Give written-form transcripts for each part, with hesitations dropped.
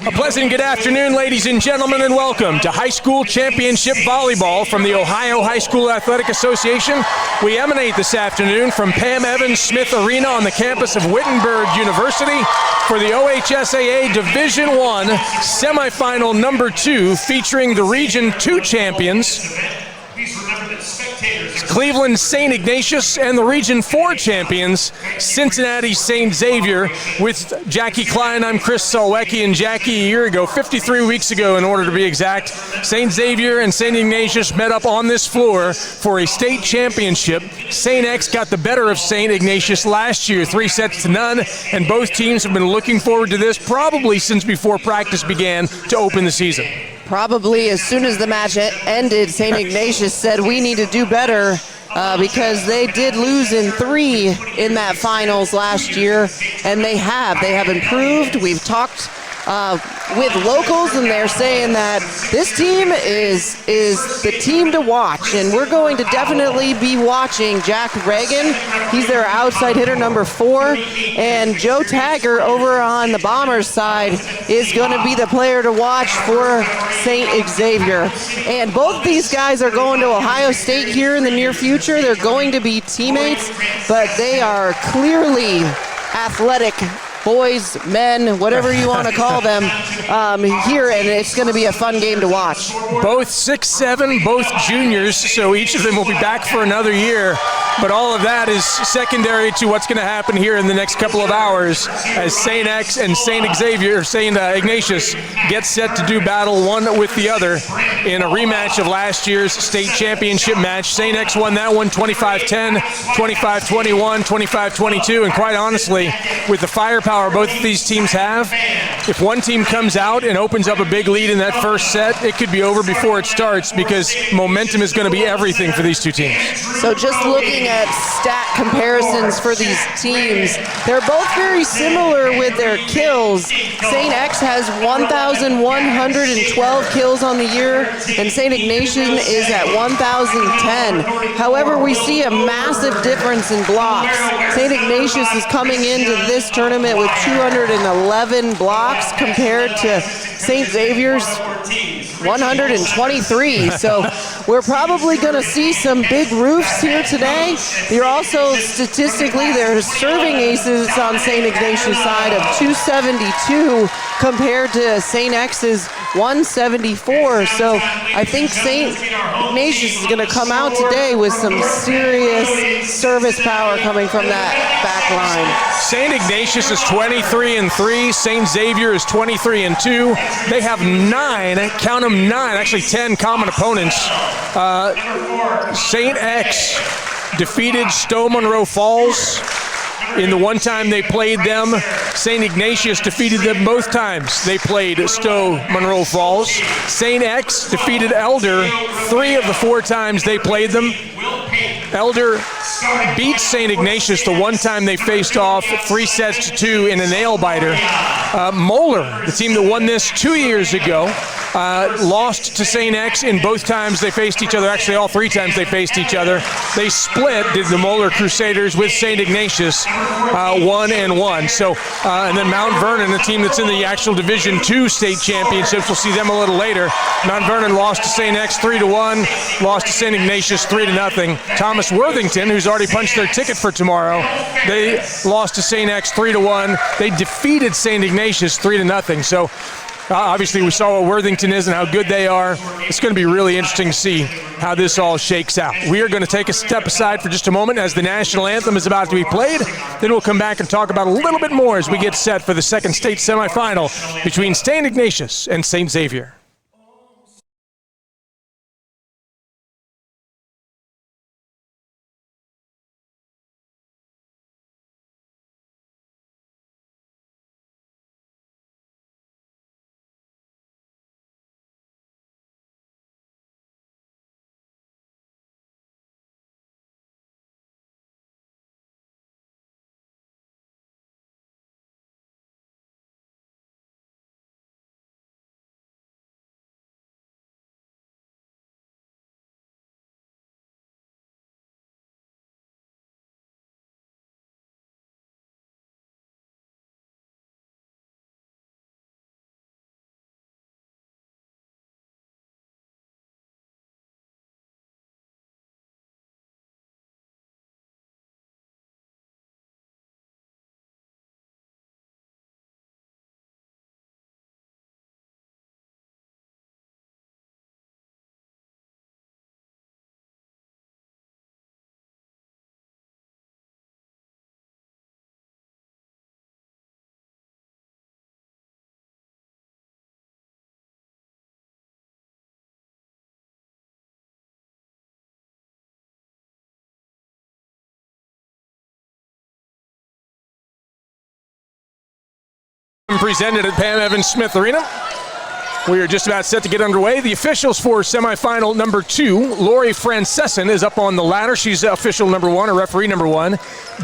A pleasant good afternoon, ladies and gentlemen, and welcome to High School Championship Volleyball from the Ohio High School Athletic Association. We emanate this afternoon from Pam Evans Smith Arena on the campus of Wittenberg University for the OHSAA Division I semifinal number 2 featuring the Region 2 champions, Cleveland St. Ignatius, and the Region 4 champions, Cincinnati St. Xavier. With Jackie Klein, I'm Chris Solwecki, and Jackie, a year ago, 53 weeks ago in order to be exact, St. Xavier and St. Ignatius met up on this floor for a state championship. St. X got the better of St. Ignatius last year, 3-0, and both teams have been looking forward to this probably since before practice began to open the season. Probably as soon as the match ended, St. Ignatius said we need to do better because they did lose in 3 in that finals last year, and they have improved. We've talked with locals, and they're saying that this team is the team to watch, and we're going to definitely be watching Jack Reagan. He's their outside hitter, number 4, and Joe Tagger over on the Bombers side is going to be the player to watch for St. Xavier. And both these guys are going to Ohio State here in the near future. They're going to be teammates, but they are clearly athletic boys, men, whatever you want to call them, here, and it's going to be a fun game to watch. Both 6'7", both juniors, so each of them will be back for another year. But all of that is secondary to what's going to happen here in the next couple of hours as St. X and St. Ignatius get set to do battle one with the other in a rematch of last year's state championship match. St. X won that one 25-10, 25-21, 25-22, and quite honestly, with the firepower both of these teams have, if one team comes out and opens up a big lead in that first set, it could be over before it starts because momentum is going to be everything for these two teams. So just looking at stat comparisons for these teams, they're both very similar with their kills. St. X has 1,112 kills on the year, and St. Ignatius is at 1,010. However, we see a massive difference in blocks. St. Ignatius is coming into this tournament with 211 blocks compared to St. Xavier's 123. So we're probably going to see some big roofs here today. You're also statistically, there's serving aces on St. Ignatius' side of 272 compared to St. X's 174. So I think St. Ignatius is going to come out today with some serious service power coming from that back line. St. Ignatius is 23-3. St. Xavier is 23-2. They have 9, count them 9, actually 10 common opponents. St. X defeated Stowe Monroe Falls in the one time they played them. St. Ignatius defeated them both times they played Stowe Monroe Falls. St. X defeated Elder 3 of the 4 times they played them. Elder beat St. Ignatius the one time they faced off 3-2 in a nail-biter. Moeller, the team that won this 2 years ago, lost to St. X in both times they faced each other. Actually, all 3 times they faced each other. They split, did the Moeller Crusaders with St. Ignatius 1-1. So, and then Mount Vernon, a team that's in the actual Division II state championships, we'll see them a little later. Mount Vernon lost to St. X 3-1, lost to St. Ignatius 3-0. Thomas Worthington, who's already punched their ticket for tomorrow, they lost to St. X 3-1. They defeated St. Ignatius 3-0. So obviously we saw what Worthington is and how good they are. It's going to be really interesting to see how this all shakes out. We are going to take a step aside for just a moment as the national anthem is about to be played. Then we'll come back and talk about a little bit more as we get set for the second state semifinal between St. Ignatius and St. Xavier. being presented at Pam Evans Smith Arena. We are just about set to get underway. The officials for semifinal number 2, Lori Francesson is up on the ladder. She's official number 1, or referee number 1.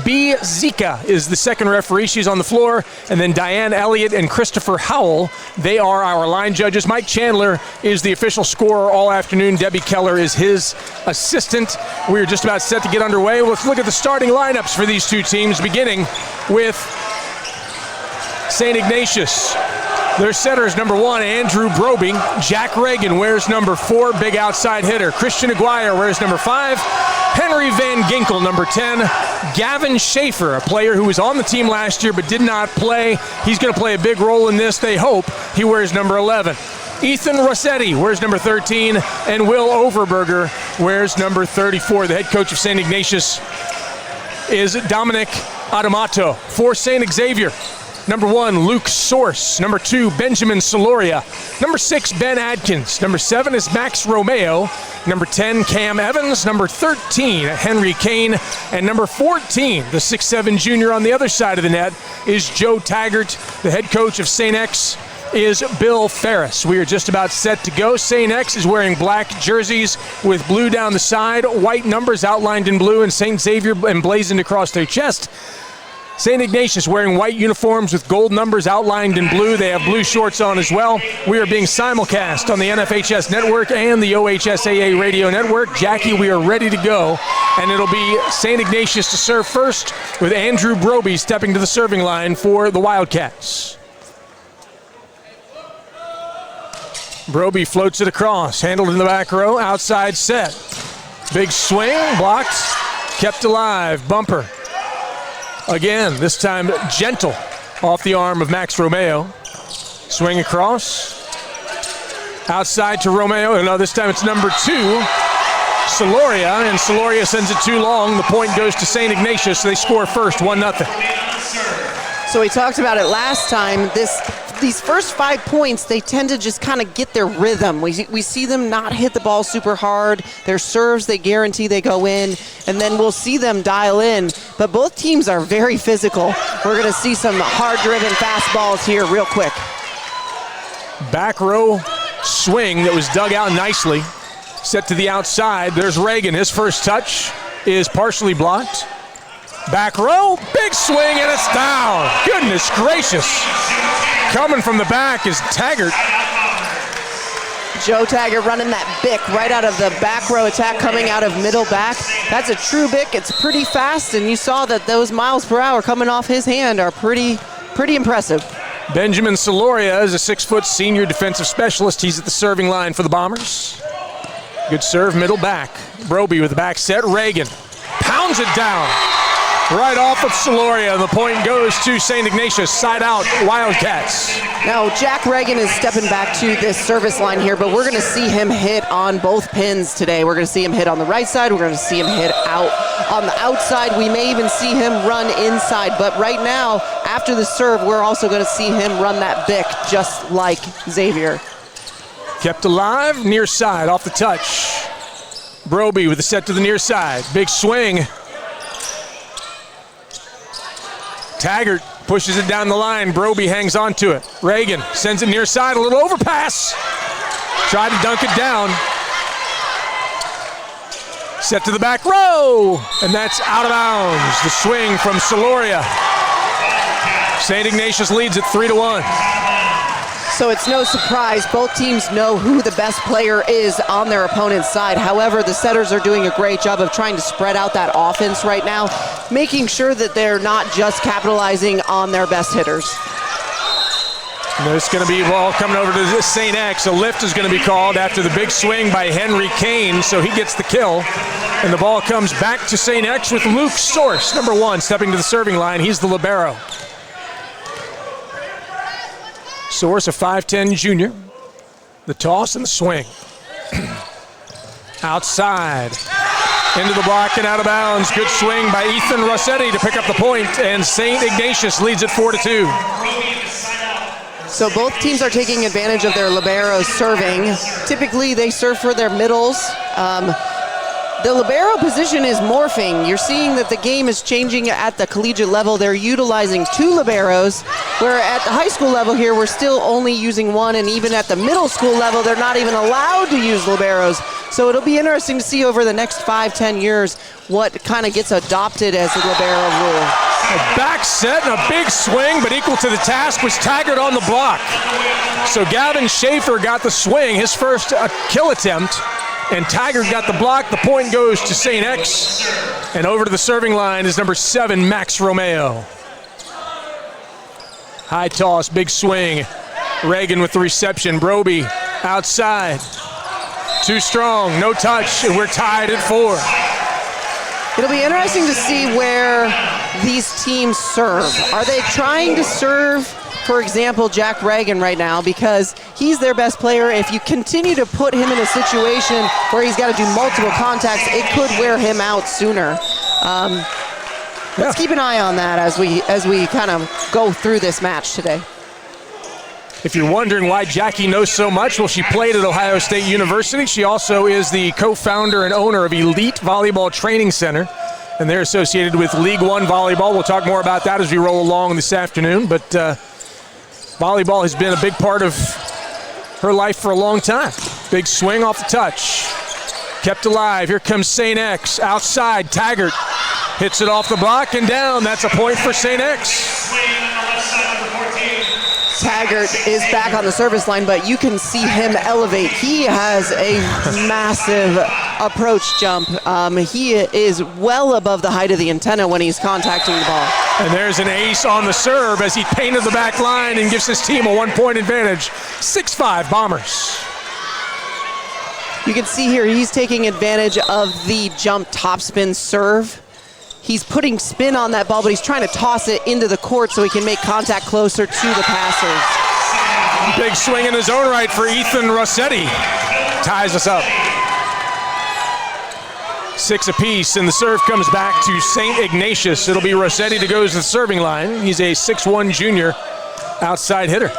B. Zika is the second referee. She's on the floor. And then Diane Elliott and Christopher Howell, they are our line judges. Mike Chandler is the official scorer all afternoon. Debbie Keller is his assistant. We are just about set to get underway. Let's look at the starting lineups for these two teams, beginning with St. Ignatius. Their setter is number 1, Andrew Broby. Jack Reagan wears number 4, big outside hitter. Christian Aguirre wears number 5. Henry Van Ginkel, number 10. Gavin Schaefer, a player who was on the team last year but did not play. He's going to play a big role in this, they hope. He wears number 11. Ethan Rossetti wears number 13. And Will Overberger wears number 34. The head coach of St. Ignatius is Dominic Adamato. For St. Xavier, number 1, Luke Source. Number 2, Benjamin Soloria. Number 6, Ben Adkins. Number 7 is Max Romeo. Number 10, Cam Evans. Number 13, Henry Kane. And number 14, the 6'7" junior on the other side of the net, is Joe Taggart. The head coach of St. X is Bill Ferris. We are just about set to go. St. X is wearing black jerseys with blue down the side, white numbers outlined in blue, and St. Xavier emblazoned across their chest. St. Ignatius wearing white uniforms with gold numbers outlined in blue. They have blue shorts on as well. We are being simulcast on the NFHS network and the OHSAA radio network. Jackie, we are ready to go. And it'll be St. Ignatius to serve first, with Andrew Broby stepping to the serving line for the Wildcats. Broby floats it across, handled in the back row, outside set. Big swing, blocked, kept alive, bumper. Again, this time gentle off the arm of Max Romeo. Swing across. Outside to Romeo. No, this time it's number 2, Soloria, and Soloria sends it too long. The point goes to St. Ignatius. They score first, 1-0. So we talked about it last time. These first 5 points, they tend to just kind of get their rhythm. We see them not hit the ball super hard. Their serves, they guarantee they go in, and then we'll see them dial in. But both teams are very physical. We're going to see some hard-driven fastballs here real quick. Back row swing that was dug out nicely. Set to the outside. There's Reagan. His first touch is partially blocked. Back row, big swing, and it's down. Goodness gracious. Coming from the back is Taggart. Joe Taggart running that bick right out of the back row attack, coming out of middle back. That's a true bick. It's pretty fast, and you saw that those miles per hour coming off his hand are pretty impressive. Benjamin Soloria is a 6-foot senior defensive specialist. He's at the serving line for the Bombers. Good serve, middle back. Broby with the back set. Reagan pounds it down. Right off of Soloria, the point goes to St. Ignatius, side out, Wildcats. Now, Jack Reagan is stepping back to this service line here, but we're going to see him hit on both pins today. We're going to see him hit on the right side. We're going to see him hit out on the outside. We may even see him run inside, but right now, after the serve, we're also going to see him run that bick just like Xavier. Kept alive, near side, off the touch. Broby with the set to the near side. Big swing. Taggart pushes it down the line. Broby hangs on to it. Reagan sends it near side, a little overpass. Tried to dunk it down. Set to the back row, and that's out of bounds. The swing from Soloria. St. Ignatius leads it 3-1. So it's no surprise, both teams know who the best player is on their opponent's side. However, the setters are doing a great job of trying to spread out that offense right now, making sure that they're not just capitalizing on their best hitters. There's going to be a ball coming over to St. X. A lift is going to be called after the big swing by Henry Kane, so he gets the kill. And the ball comes back to St. X with Luke Source, number 1, stepping to the serving line. He's the libero. Source, a 5'10" junior. The toss and the swing. Outside. Into the block and out of bounds. Good swing by Ethan Rossetti to pick up the point, and St. Ignatius leads it 4-2. So both teams are taking advantage of their liberos serving. Typically, they serve for their middles. the libero position is morphing. You're seeing that the game is changing at the collegiate level. They're utilizing 2 liberos, where at the high school level here, we're still only using 1, and even at the middle school level, they're not even allowed to use liberos. So it'll be interesting to see over the next 5-10 years what kind of gets adopted as the libero rule. A back set and a big swing, but equal to the task was Taggart on the block. So Gavin Schaefer got the swing, his first kill attempt, and Taggart got the block. The point goes to St. X, and over to the serving line is number 7, Max Romeo. High toss, big swing. Reagan with the reception. Broby outside. Too strong, no touch, and we're tied at 4. It'll be interesting to see where these teams serve. Are they trying to serve, for example, Jack Reagan right now, because he's their best player? If you continue to put him in a situation where he's got to do multiple contacts, it could wear him out sooner. Let's keep an eye on that as we kind of go through this match today. If you're wondering why Jackie knows so much, well, she played at Ohio State University. She also is the co-founder and owner of Elite Volleyball Training Center, and they're associated with League One Volleyball. We'll talk more about that as we roll along this afternoon, but volleyball has been a big part of her life for a long time. Big swing off the touch. Kept alive. Here comes St. X. Outside, Taggart hits it off the block and down. That's a point for St. X. Taggart is back on the service line, but you can see him elevate. He has a massive approach jump. He is well above the height of the antenna when he's contacting the ball. And there's an ace on the serve as he painted the back line and gives his team a 1-point advantage. 6-5 Bombers. You can see here he's taking advantage of the jump topspin serve. He's putting spin on that ball, but he's trying to toss it into the court so he can make contact closer to the passers. Big swing in his own right for Ethan Rossetti. Ties us up. 6 apiece, and the serve comes back to St. Ignatius. It'll be Rossetti that goes to the serving line. He's a 6'1" junior outside hitter.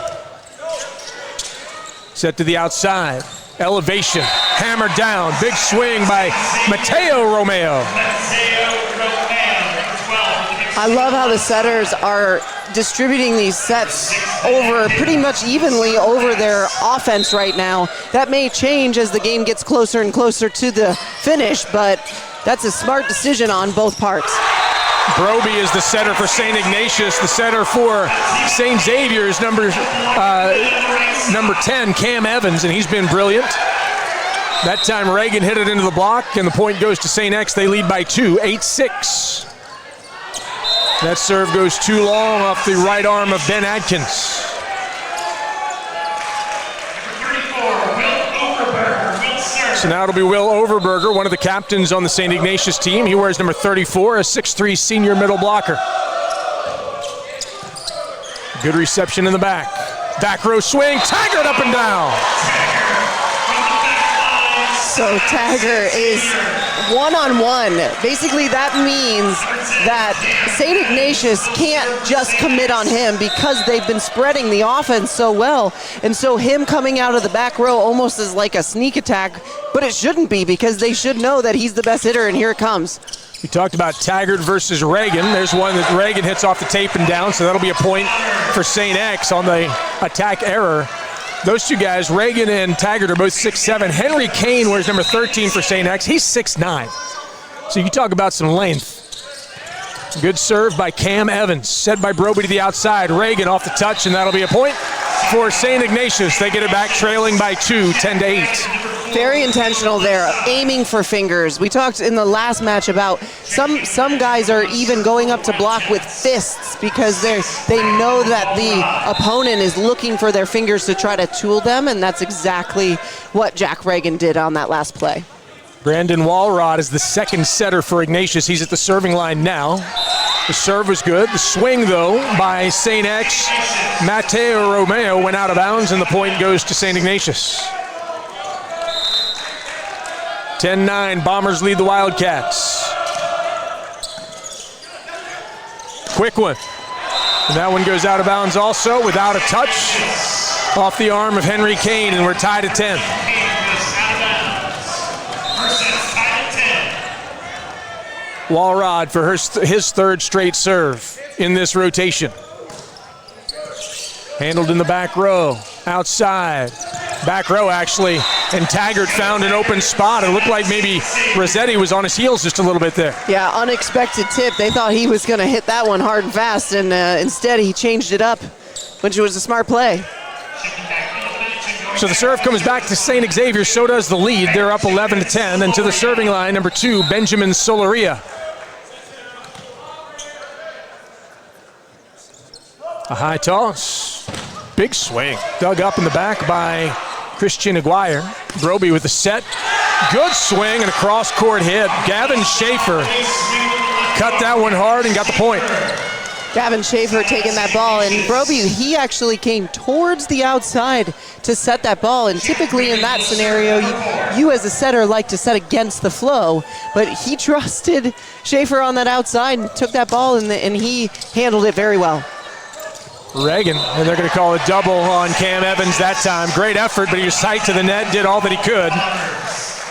Set to the outside. Elevation, hammered down. Big swing by Mateo Romeo. I love how the setters are distributing these sets over pretty much evenly over their offense right now. That may change as the game gets closer and closer to the finish, but that's a smart decision on both parts. Broby is the setter for St. Ignatius. The setter for St. Xavier's number 10, Cam Evans, and he's been brilliant. That time Reagan hit it into the block, and the point goes to St. X. They lead by 2, 8-6. That serve goes too long off the right arm of Ben Adkins. So now it'll be Will Overberger, one of the captains on the St. Ignatius team. He wears number 34, a 6'3" senior middle blocker. Good reception in the back. Back row swing, Taggart up and down. So Taggart is one-on-one. Basically, that means that St. Ignatius can't just commit on him because they've been spreading the offense so well. And so him coming out of the back row almost is like a sneak attack, but it shouldn't be because they should know that he's the best hitter, and here it comes. We talked about Taggart versus Reagan. There's one that Reagan hits off the tape and down, so that'll be a point for St. X on the attack error. Those two guys, Reagan and Taggart, are both 6'7". Henry Kane wears number 13 for St. X. He's 6'9". So you talk about some length. Good serve by Cam Evans. Set by Broby to the outside. Reagan off the touch, and that'll be a point for St. Ignatius. They get it back trailing by 2, 10-8. Very intentional there, aiming for fingers. We talked in the last match about some guys are even going up to block with fists because they know that the opponent is looking for their fingers to try to tool them, and that's exactly what Jack Reagan did on that last play. Brandon Walrod is the second setter for Ignatius. He's at the serving line now. The serve was good. The swing, though, by St. X. Mateo Romeo went out of bounds, and the point goes to St. Ignatius. 10-9, Bombers lead the Wildcats. Quick one. And that one goes out of bounds also without a touch off the arm of Henry Kane, and we're tied at 10. Walrod for his third straight serve in this rotation. Handled in the back row, outside. Back row, actually, and Taggart found an open spot. It looked like maybe Rossetti was on his heels just a little bit there. Yeah, unexpected tip. They thought he was going to hit that one hard and fast, and instead he changed it up, which was a smart play. So the serve comes back to St. Xavier, so does the lead. They're up 11-10, and to the serving line, number 2, Benjamin Solaria. A high toss, big swing, dug up in the back by Christian Aguirre. Broby with the set, good swing and a cross-court hit. Gavin Schaefer cut that one hard and got the point. Gavin Schaefer taking that ball, and Broby, he actually came towards the outside to set that ball, and typically in that scenario, you as a setter like to set against the flow, but he trusted Schaefer on that outside and took that ball, and he handled it very well. Reagan, and they're going to call a double on Cam Evans that time. Great effort, but he was tight to the net, did all that he could.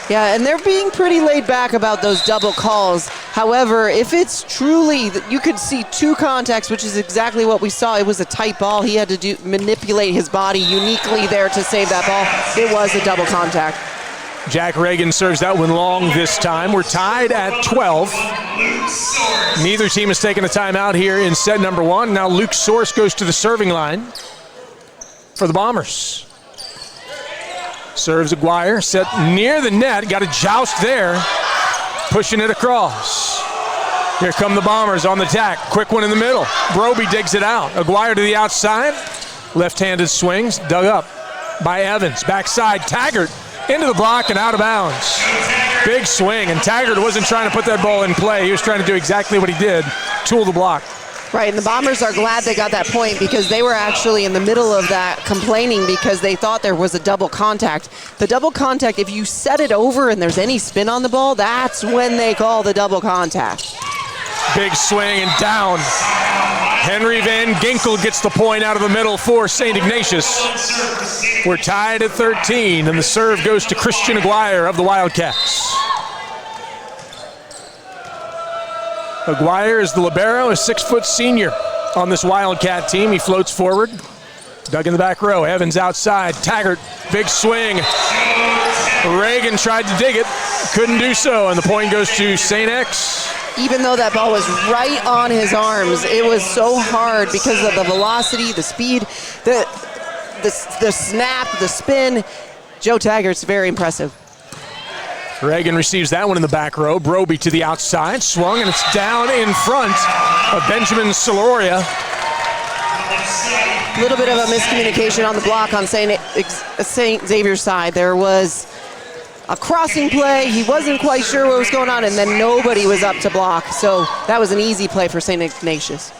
Yeah, and they're being pretty laid back about those double calls. However, if it's truly, you could see 2 contacts, which is exactly what we saw. It was a tight ball. He had to manipulate his body uniquely there to save that ball. It was a double contact. Jack Reagan serves that one long this time. We're tied at 12. Neither team has taken a timeout here in set number 1. Now Luke Source goes to the serving line for the Bombers. Serves Aguirre, set near the net, got a joust there, pushing it across. Here come the Bombers on the attack, quick one in the middle. Broby digs it out, Aguirre to the outside, left-handed swings, dug up by Evans, backside, Taggart into the block and out of bounds. Big swing, and Taggart wasn't trying to put that ball in play, he was trying to do exactly what he did, tool the block. Right, and the Bombers are glad they got that point because they were actually in the middle of that complaining because they thought there was a double contact. The double contact, if you set it over and there's any spin on the ball, that's when they call the double contact. Big swing and down. Henry Van Ginkel gets the point out of the middle for St. Ignatius. We're tied at 13, and the serve goes to Christian Aguirre of the Wildcats. Aguirre is the libero, a 6-foot senior on this Wildcat team. He floats forward, dug in the back row. Evans outside, Taggart, big swing. Reagan tried to dig it, couldn't do so, and the point goes to St. X. Even though that ball was right on his arms, it was so hard because of the velocity, the speed, the snap, the spin. Joe Taggart's very impressive. Reagan receives that one in the back row. Broby to the outside, swung, and it's down in front of Benjamin Solaria. A little bit of a miscommunication on the block on St. Xavier's side. There was a crossing play. He wasn't quite sure what was going on, and then nobody was up to block. So that was an easy play for St. Ignatius.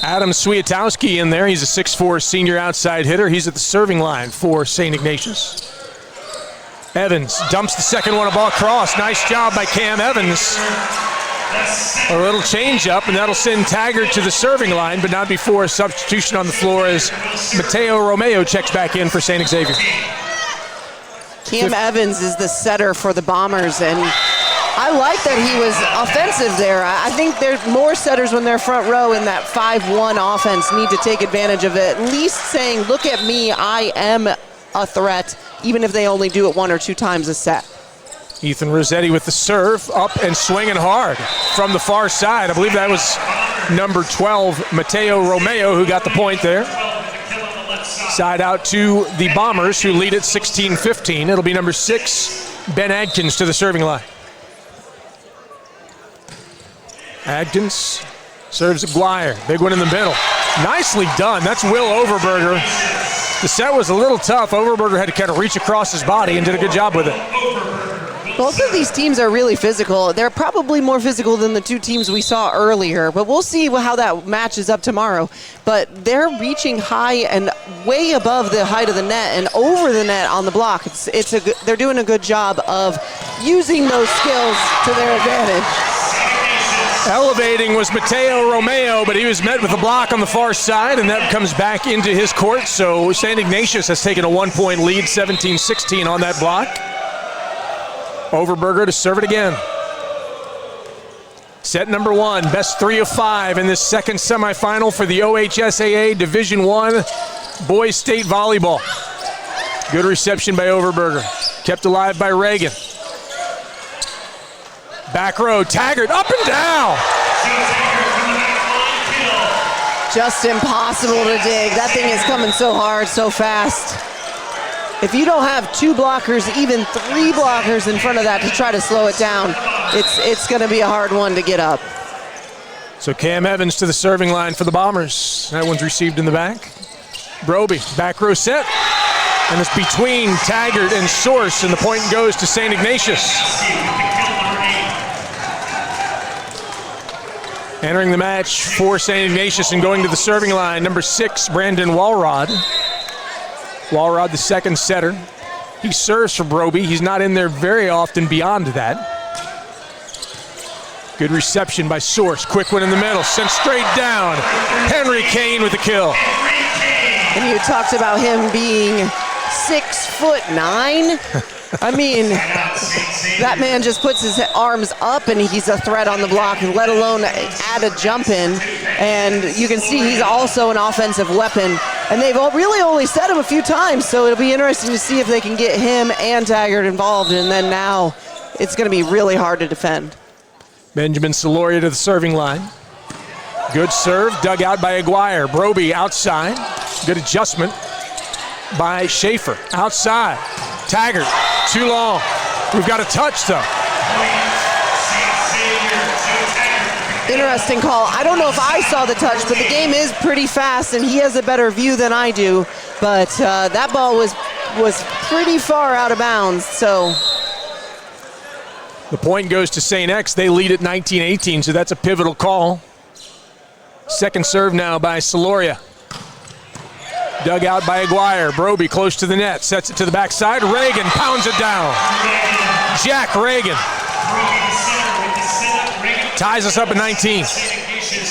Adam Swiatowski in there. He's a 6'4" senior outside hitter. He's at the serving line for St. Ignatius. Evans dumps the second one, a ball cross. Nice job by Cam Evans. A little change up, and that'll send Taggart to the serving line, but not before a substitution on the floor as Mateo Romeo checks back in for St. Xavier. Cam Evans is the setter for the Bombers, and I like that he was offensive there. I think there's more setters when they're front row in that 5-1 offense need to take advantage of it. At least saying, look at me, I am a threat, even if they only do it 1 or 2 times a set. Ethan Rossetti with the serve, up and swinging hard from the far side. I believe that was number 12, Mateo Romeo, who got the point there. Side out to the Bombers, who lead at 16-15. It'll be number 6, Ben Adkins to the serving line. Adkins serves Aguirre, big one in the middle. Nicely done, that's Will Overberger. The set was a little tough. Overberger had to kind of reach across his body and did a good job with it. Both of these teams are really physical. They're probably more physical than the 2 teams we saw earlier, but we'll see how that matches up tomorrow. But they're reaching high and way above the height of the net and over the net on the block. They're doing a good job of using those skills to their advantage. Elevating was Mateo Romeo, but he was met with a block on the far side, and that comes back into his court. So St. Ignatius has taken a 1-point lead, 17-16 on that block. Overberger to serve it again. Set number 1, best 3 of 5 in this second semifinal for the OHSAA Division I Boys State Volleyball. Good reception by Overberger. Kept alive by Reagan. Back row, Taggart, up and down. Just impossible to dig. That thing is coming so hard, so fast. If you don't have 2 blockers, even 3 blockers in front of that to try to slow it down, it's going to be a hard one to get up. So Cam Evans to the serving line for the Bombers. That one's received in the back. Broby, back row set. And it's between Taggart and Source, and the point goes to St. Ignatius. Entering the match for St. Ignatius and going to the serving line, number 6, Brandon Walrod. Walrod, the second setter. He serves for Broby. He's not in there very often beyond that. Good reception by Source. Quick one in the middle. Sent straight down. Henry Kane with the kill. And you talked about him being 6'9". I mean, that man just puts his arms up and he's a threat on the block, let alone add a jump in. And you can see he's also an offensive weapon. And they've really only set him a few times, so it'll be interesting to see if they can get him and Taggart involved. And then now it's going to be really hard to defend. Benjamin Soloria to the serving line. Good serve, dug out by Aguirre. Broby outside. Good adjustment by Schaefer. Outside. Taggart, too long. We've got a touch though. Interesting call. I don't know if I saw the touch, but the game is pretty fast and he has a better view than I do. But that ball was pretty far out of bounds, so. The point goes to St. X. They lead at 19-18, so that's a pivotal call. Second serve now by Soloria. Dug out by Aguirre. Broby close to the net. Sets it to the backside. Reagan pounds it down. Jack Reagan ties us up at 19.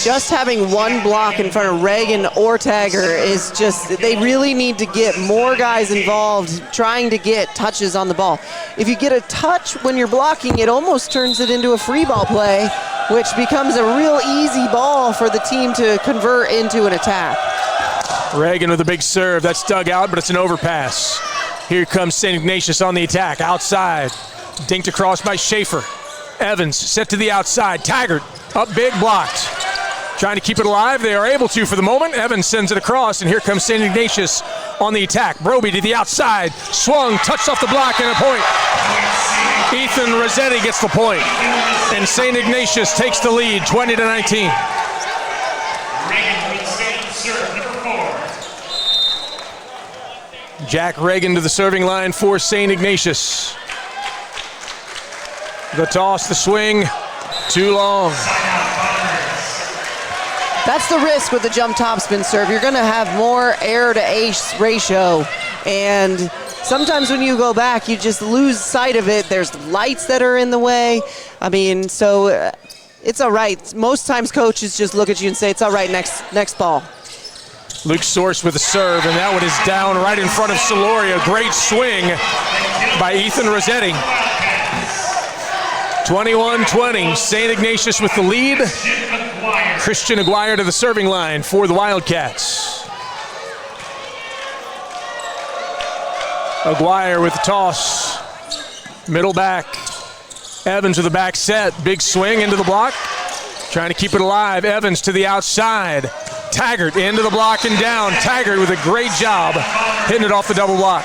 Just having 1 block in front of Reagan or Taggart is just, they really need to get more guys involved trying to get touches on the ball. If you get a touch when you're blocking, it almost turns it into a free ball play, which becomes a real easy ball for the team to convert into an attack. Reagan with a big serve. That's dug out, but it's an overpass. Here comes St. Ignatius on the attack. Outside. Dinked across by Schaefer. Evans set to the outside. Taggart up big, blocked. Trying to keep it alive. They are able to for the moment. Evans sends it across, and here comes St. Ignatius on the attack. Broby to the outside. Swung, touched off the block, and a point. Ethan Rossetti gets the point, and St. Ignatius takes the lead, 20-19. Jack Reagan to the serving line for St. Ignatius. The toss, the swing, too long. That's the risk with the jump topspin serve. You're going to have more air to ace ratio, and sometimes when you go back, you just lose sight of it. There's lights that are in the way. I mean, so it's all right. Most times coaches just look at you and say, it's all right, next ball. Luke Source with a serve, and that one is down right in front of Soloria. Great swing by Ethan Rossetti. 21-20, St. Ignatius with the lead. Christian Aguirre to the serving line for the Wildcats. Aguirre with the toss. Middle back. Evans with the back set. Big swing into the block. Trying to keep it alive. Evans to the outside. Taggart into the block and down. Taggart with a great job hitting it off the double block.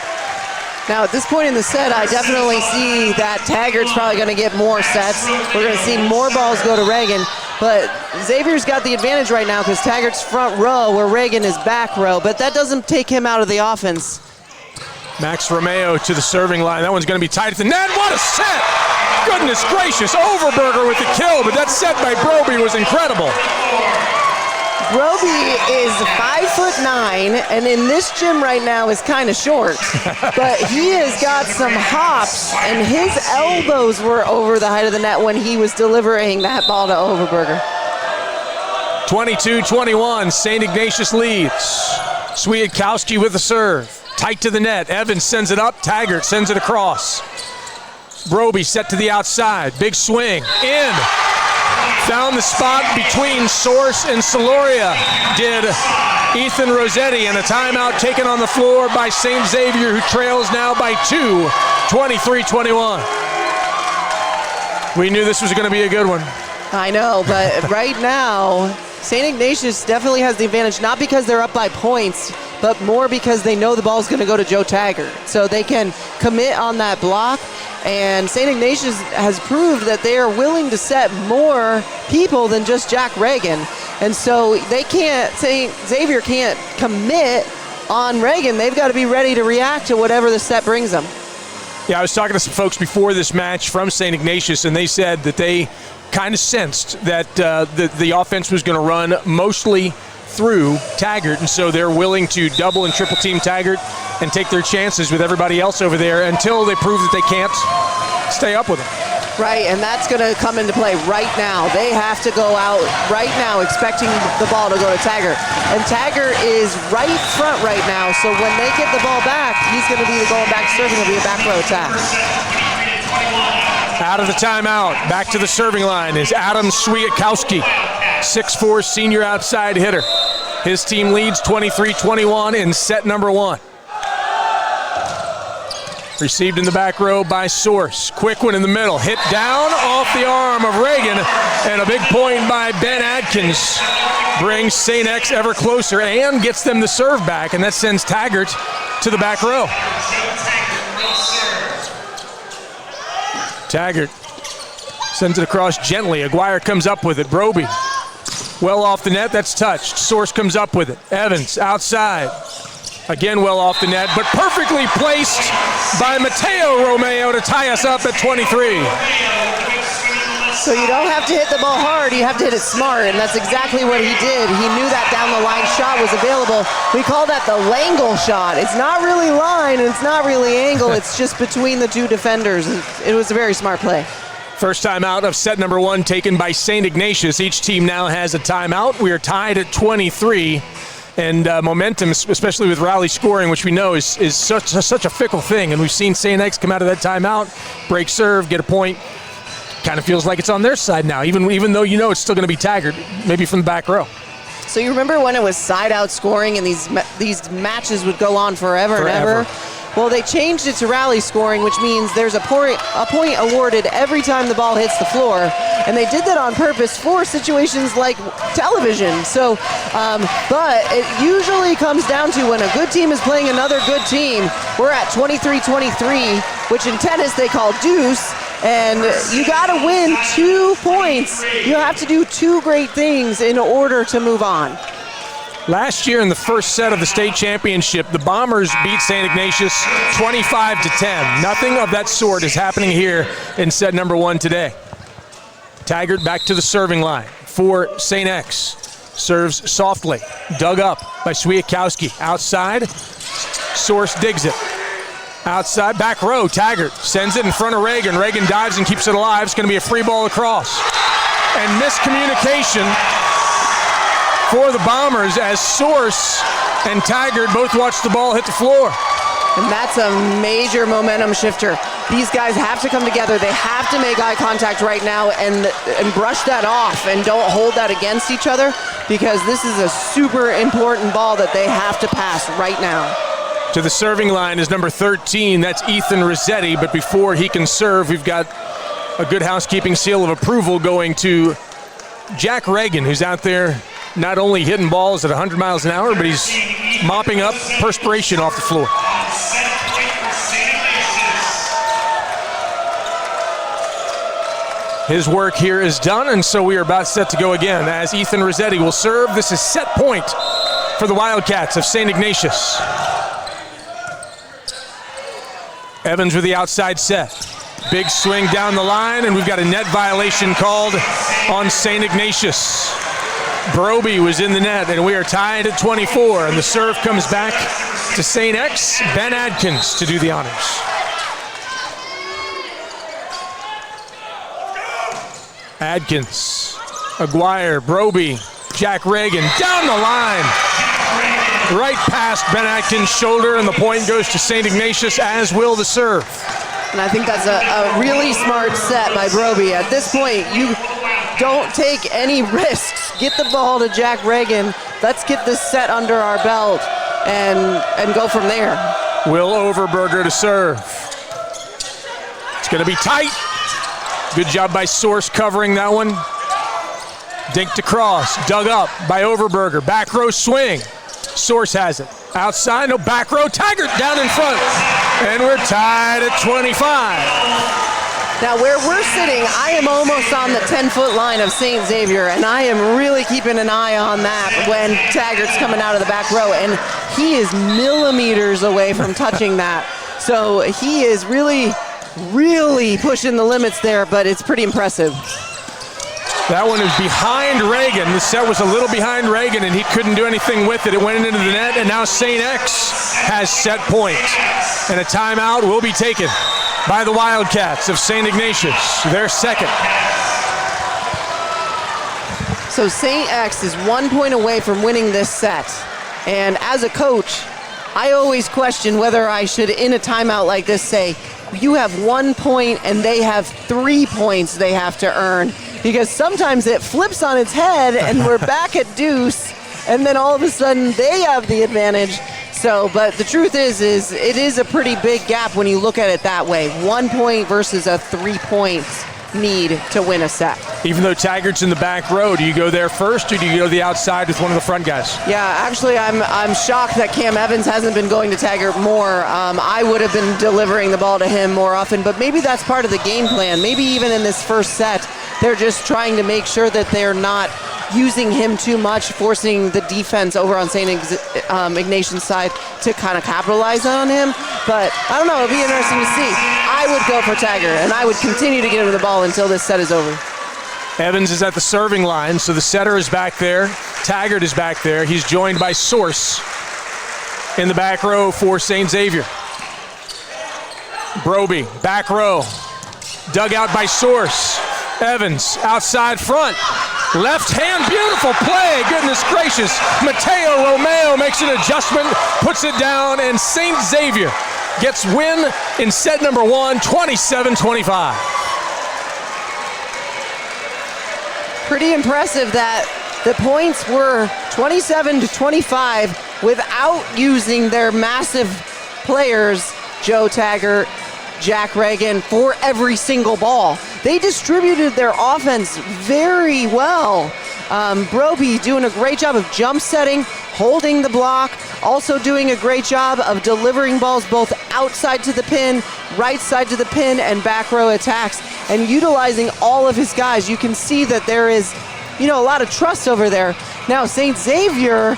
Now at this point in the set, I definitely see that Taggart's probably going to get more sets. We're going to see more balls go to Reagan, but Xavier's got the advantage right now because Taggart's front row where Reagan is back row, but that doesn't take him out of the offense. Max Romeo to the serving line. That one's going to be tight at the net. What a set! Goodness gracious, Overberger with the kill, but that set by Broby was incredible. Broby is 5'9", and in this gym right now is kind of short, but he has got some hops, and his elbows were over the height of the net when he was delivering that ball to Overberger. 22-21, St. Ignatius leads. Swiatkowski with the serve. Tight to the net. Evans sends it up. Taggart sends it across. Broby set to the outside. Big swing. In. Found the spot between Source and Soloria, did Ethan Rossetti, and a timeout taken on the floor by St. Xavier, who trails now by 2, 23-21. We knew this was going to be a good one. I know, but right now, St. Ignatius definitely has the advantage, not because they're up by points, but more because they know the ball's going to go to Joe Taggart. So they can commit on that block, and St. Ignatius has proved that they are willing to set more people than just Jack Reagan. And so they can't, St. Xavier can't commit on Reagan. They've got to be ready to react to whatever the set brings them. Yeah, I was talking to some folks before this match from St. Ignatius, and they said that they kind of sensed that the offense was going to run mostly through Taggart, and so they're willing to double and triple team Taggart and take their chances with everybody else over there until they prove that they can't stay up with them. Right, and that's going to come into play right now. They have to go out right now expecting the ball to go to Taggart. And Taggart is right front right now, so when they get the ball back, he's going to be going back serving. It'll be a back row attack. Out of the timeout, back to the serving line is Adam Swiatkowski, 6'4" senior outside hitter. His team leads 23-21 in set number 1. Received in the back row by Source. Quick one in the middle. Hit down off the arm of Reagan. And a big point by Ben Adkins brings St. X ever closer and gets them the serve back. And that sends Taggart to the back row. Taggart sends it across gently. Aguirre comes up with it. Broby well off the net. That's touched. Source comes up with it. Evans outside. Again well off the net, but perfectly placed by Mateo Romeo to tie us up at 23. So you don't have to hit the ball hard, you have to hit it smart, and that's exactly what he did. He knew that down the line shot was available. We call that the Langle shot. It's not really line, and it's not really angle, it's just between the two defenders. It was a very smart play. First timeout of set number 1 taken by St. Ignatius. Each team now has a timeout. We are tied at 23. And momentum, especially with rally scoring, which we know is such a fickle thing. And we've seen St. X come out of that timeout, break serve, get a point. Kind of feels like it's on their side now, even though you know it's still going to be Taggart, maybe from the back row. So you remember when it was side-out scoring and these matches would go on forever and ever? Well, they changed it to rally scoring, which means there's a point awarded every time the ball hits the floor. And they did that on purpose for situations like television. So, but it usually comes down to when a good team is playing another good team. We're at 23-23, which in tennis they call deuce. And you got to win 2 points. You have to do 2 great things in order to move on. Last year in the first set of the state championship, the Bombers beat St. Ignatius 25-10. Nothing of that sort is happening here in set number 1 today. Taggart back to the serving line for St. X. Serves softly, dug up by Swiatkowski. Outside, Source digs it. Outside, back row, Taggart sends it in front of Reagan. Reagan dives and keeps it alive. It's going to be a free ball across. And miscommunication for the Bombers as Source and Taggart both watch the ball hit the floor. And that's a major momentum shifter. These guys have to come together. They have to make eye contact right now and brush that off and don't hold that against each other, because this is a super important ball that they have to pass right now. To the serving line is number 13. That's Ethan Rossetti. But before he can serve, we've got a good housekeeping seal of approval going to Jack Reagan, who's out there not only hitting balls at 100 miles an hour, but he's mopping up perspiration off the floor. His work here is done, and so we are about set to go again as Ethan Rossetti will serve. This is set point for the Wildcats of St. Ignatius. Evans with the outside set. Big swing down the line, and we've got a net violation called on St. Ignatius. Broby was in the net, and we are tied at 24, and the serve comes back to St. X. Ben Adkins to do the honors. Adkins, Aguirre, Broby, Jack Reagan down the line. Right past Ben Adkins' shoulder, and the point goes to St. Ignatius, as will the serve. And I think that's a really smart set by Broby. At this point, you don't take any risks. Get the ball to Jack Reagan. Let's get this set under our belt and go from there. Will Overberger to serve. It's going to be tight. Good job by Source covering that one. Dinked across, dug up by Overberger. Back row swing. Source has it. Outside, no back row. Taggart down in front. And we're tied at 25. Now where we're sitting, I am almost on the 10-foot line of St. Xavier, and I am really keeping an eye on that when Taggart's coming out of the back row, and he is millimeters away from touching that. So he is really, really pushing the limits there, but it's pretty impressive. That one is behind Reagan. The set was a little behind Reagan, and he couldn't do anything with it. It went into the net, and now St. X has set point. And a timeout will be taken by the Wildcats of St. Ignatius, their second. So St. X is 1 point away from winning this set. And as a coach, I always question whether I should, in a timeout like this, say, you have 1 point and they have 3 points they have to earn. Because sometimes it flips on its head and we're back at deuce, and then all of a sudden they have the advantage. So, but the truth is it is a pretty big gap when you look at it that way. 1 point versus a 3 point need to win a set. Even though Taggart's in the back row, do you go there first or do you go to the outside with one of the front guys? Yeah, actually I'm shocked that Cam Evans hasn't been going to Taggart more. I would have been delivering the ball to him more often, but maybe that's part of the game plan. Maybe even in this first set, they're just trying to make sure that they're not using him too much, forcing the defense over on St. Ignatius' side to kind of capitalize on him. But I don't know, it'll be interesting to see. I would go for Taggart, and I would continue to get him the ball until this set is over. Evans is at the serving line, so the setter is back there. Taggart is back there. He's joined by Source in the back row for St. Xavier. Broby, back row. Dug out by Source. Evans, outside front. Left hand, beautiful play. Goodness gracious. Mateo Romeo makes an adjustment, puts it down, and St. Xavier gets win in set number 1, 27-25. Pretty impressive that the points were 27-25 without using their massive players, Joe Taggart, Jack Reagan, for every single ball. They distributed their offense very well. Broby doing a great job of jump setting, holding the block, also doing a great job of delivering balls both outside to the pin, right side to the pin, and back row attacks, and utilizing all of his guys. You can see that there is, a lot of trust over there. Now, St. Xavier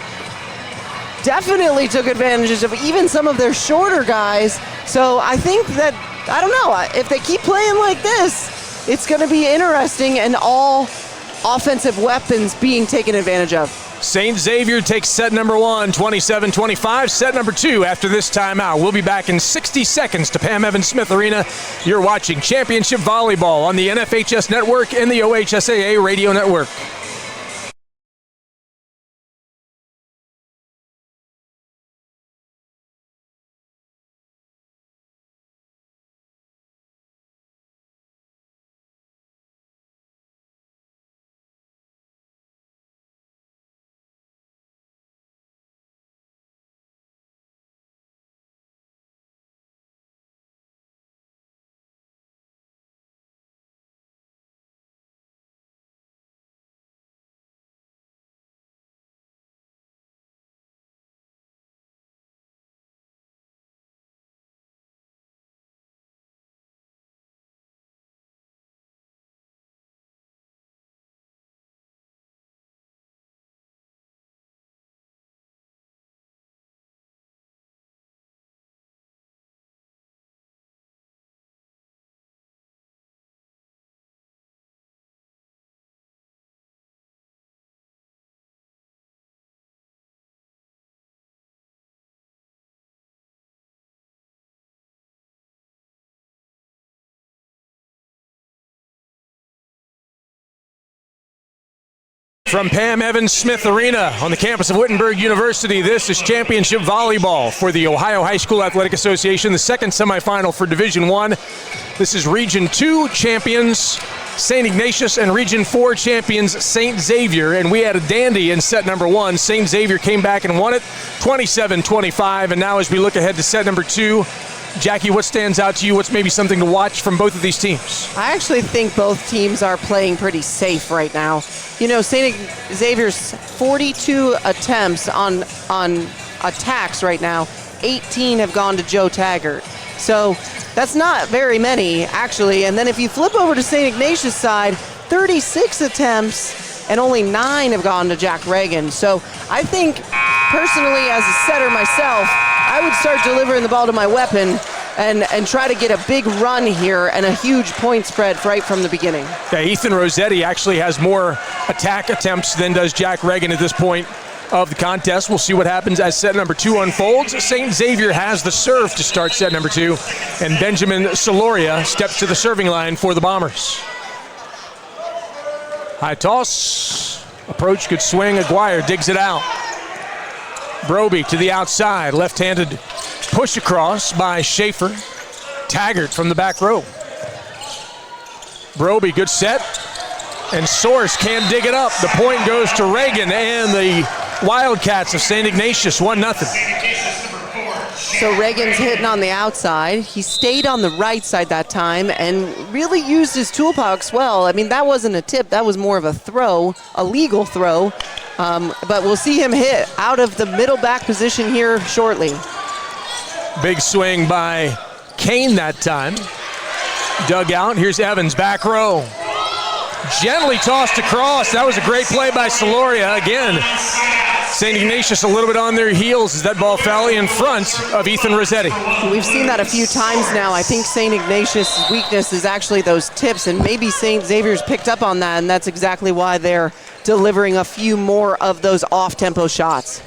definitely took advantage of even some of their shorter guys. So I think that, I don't know, if they keep playing like this, it's going to be interesting, and all offensive weapons being taken advantage of. St. Xavier takes set number 1, 27-25. Set number 2 after this timeout. We'll be back in 60 seconds to Pam Evans Smith Arena. You're watching Championship Volleyball on the NFHS Network and the OHSAA Radio Network. From Pam Evans Smith Arena on the campus of Wittenberg University, this is Championship Volleyball for the Ohio High School Athletic Association, the second semifinal for Division I. This is Region 2 champions St. Ignatius and Region 4 champions St. Xavier, and we had a dandy in set number 1. St. Xavier came back and won it 27-25, and now as we look ahead to set number 2, Jackie, what stands out to you? What's maybe something to watch from both of these teams? I actually think both teams are playing pretty safe right now. You know, St. Xavier's 42 attempts on attacks right now, 18 have gone to Joe Taggart. So that's not very many, actually. And then if you flip over to St. Ignatius' side, 36 attempts and only 9 have gone to Jack Reagan. So I think, personally, as a setter myself, I would start delivering the ball to my weapon and try to get a big run here and a huge point spread right from the beginning. Yeah, Ethan Rossetti actually has more attack attempts than does Jack Reagan at this point of the contest. We'll see what happens as set number 2 unfolds. St. Xavier has the serve to start set number 2, and Benjamin Soloria steps to the serving line for the Bombers. High toss, approach, good swing. Aguirre digs it out. Broby to the outside, left-handed push across by Schaefer. Taggart from the back row. Broby, good set, and Source can't dig it up. The point goes to Reagan and the Wildcats of St. Ignatius, 1-0. So Reagan's hitting on the outside. He stayed on the right side that time and really used his toolbox well. I mean, that wasn't a tip. That was more of a throw, a legal throw. But we'll see him hit out of the middle back position here shortly. Big swing by Kane that time. Dug out. Here's Evans, back row. Gently tossed across. That was a great play by Soloria. Again, St. Ignatius a little bit on their heels as that ball fell in front of Ethan Rossetti. We've seen that a few times now. I think St. Ignatius' weakness is actually those tips, and maybe St. Xavier's picked up on that, and that's exactly why they're delivering a few more of those off-tempo shots.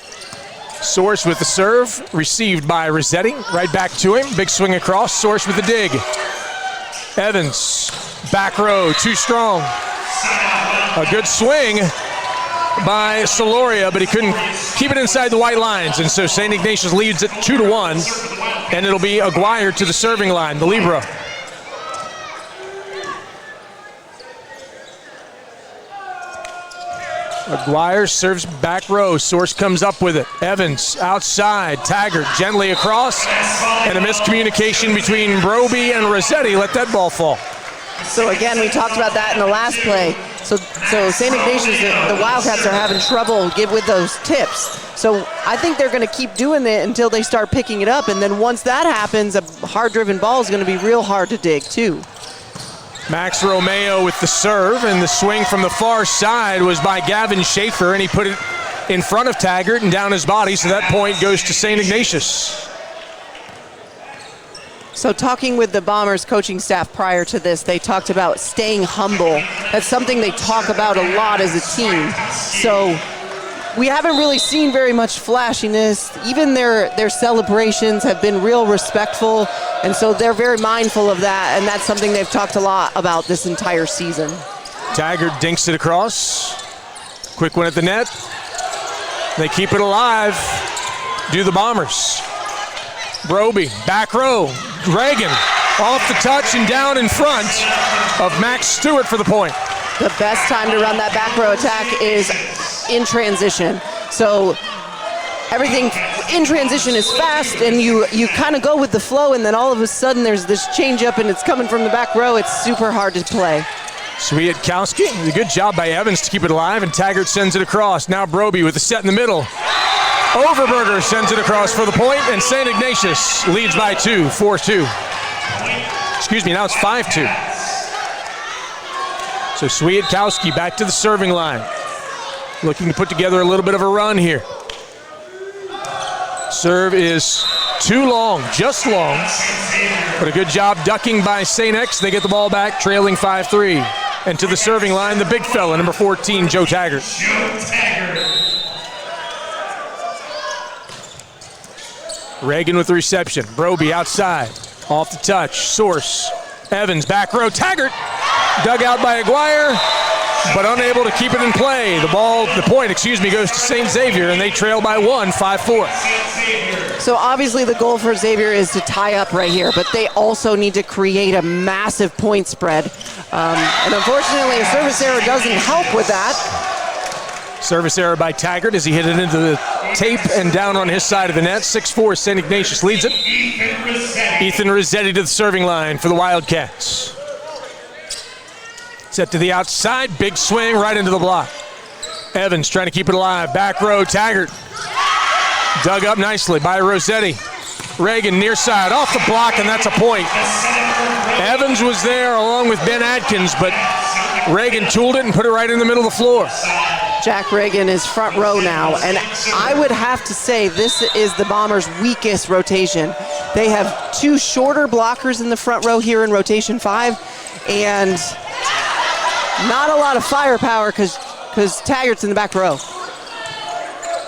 Source with the serve, received by Rossetti. Right back to him. Big swing across. Source with the dig. Evans, back row, too strong. A good swing by Soloria, but he couldn't keep it inside the white lines, and so St. Ignatius leads it 2-1, and it'll be Aguirre to the serving line, the libero. Aguirre serves back row. Source comes up with it. Evans outside. Taggart gently across, and a miscommunication between Broby and Rossetti let that ball fall. So again, we talked about that in the last play. So St. Ignatius, the Wildcats are having trouble with those tips. So I think they're going to keep doing it until they start picking it up, and then once that happens, a hard-driven ball is going to be real hard to dig too. Max Romeo with the serve, and the swing from the far side was by Gavin Schaefer, and he put it in front of Taggart and down his body, so that point goes to St. Ignatius. So talking with the Bombers coaching staff prior to this, they talked about staying humble. That's something they talk about a lot as a team. So we haven't really seen very much flashiness. Even their celebrations have been real respectful, and so they're very mindful of that, and that's something they've talked a lot about this entire season. Taggart dinks it across. Quick one at the net. They keep it alive. Do the Bombers. Broby, back row. Reagan off the touch and down in front of Max Stewart for the point. The best time to run that back row attack is in transition. So everything in transition is fast, and you kind of go with the flow, and then all of a sudden there's this change up and it's coming from the back row. It's super hard to play. Swiatkowski, a good job by Evans to keep it alive, and Taggart sends it across. Now Broby with the set in the middle. Overberger sends it across for the point, and St. Ignatius leads by 2, 4-2. Excuse me, now it's 5-2. So Swiatkowski back to the serving line. Looking to put together a little bit of a run here. Serve is too long, just long. But a good job ducking by St. X. They get the ball back, trailing 5-3. And to the serving line, the big fella, number 14, Joe Taggart. Reagan with the reception. Broby outside. Off the touch. Source. Evans, back row. Taggart dug out by Aguirre, but unable to keep it in play. The point goes to St. Xavier, and they trail by 1, 5-4. So obviously the goal for Xavier is to tie up right here, but they also need to create a massive point spread. And unfortunately, a service error doesn't help with that. Service error by Taggart as he hit it into the tape and down on his side of the net. 6-4, St. Ignatius leads it. Ethan Rossetti to the serving line for the Wildcats. Set to the outside, big swing right into the block. Evans trying to keep it alive. Back row, Taggart. Dug up nicely by Rossetti. Reagan near side, off the block, and that's a point. Evans was there along with Ben Atkins, but Reagan tooled it and put it right in the middle of the floor. Jack Reagan is front row now, and I would have to say this is the Bombers' weakest rotation. They have two shorter blockers in the front row here in rotation 5, and not a lot of firepower because Taggart's in the back row.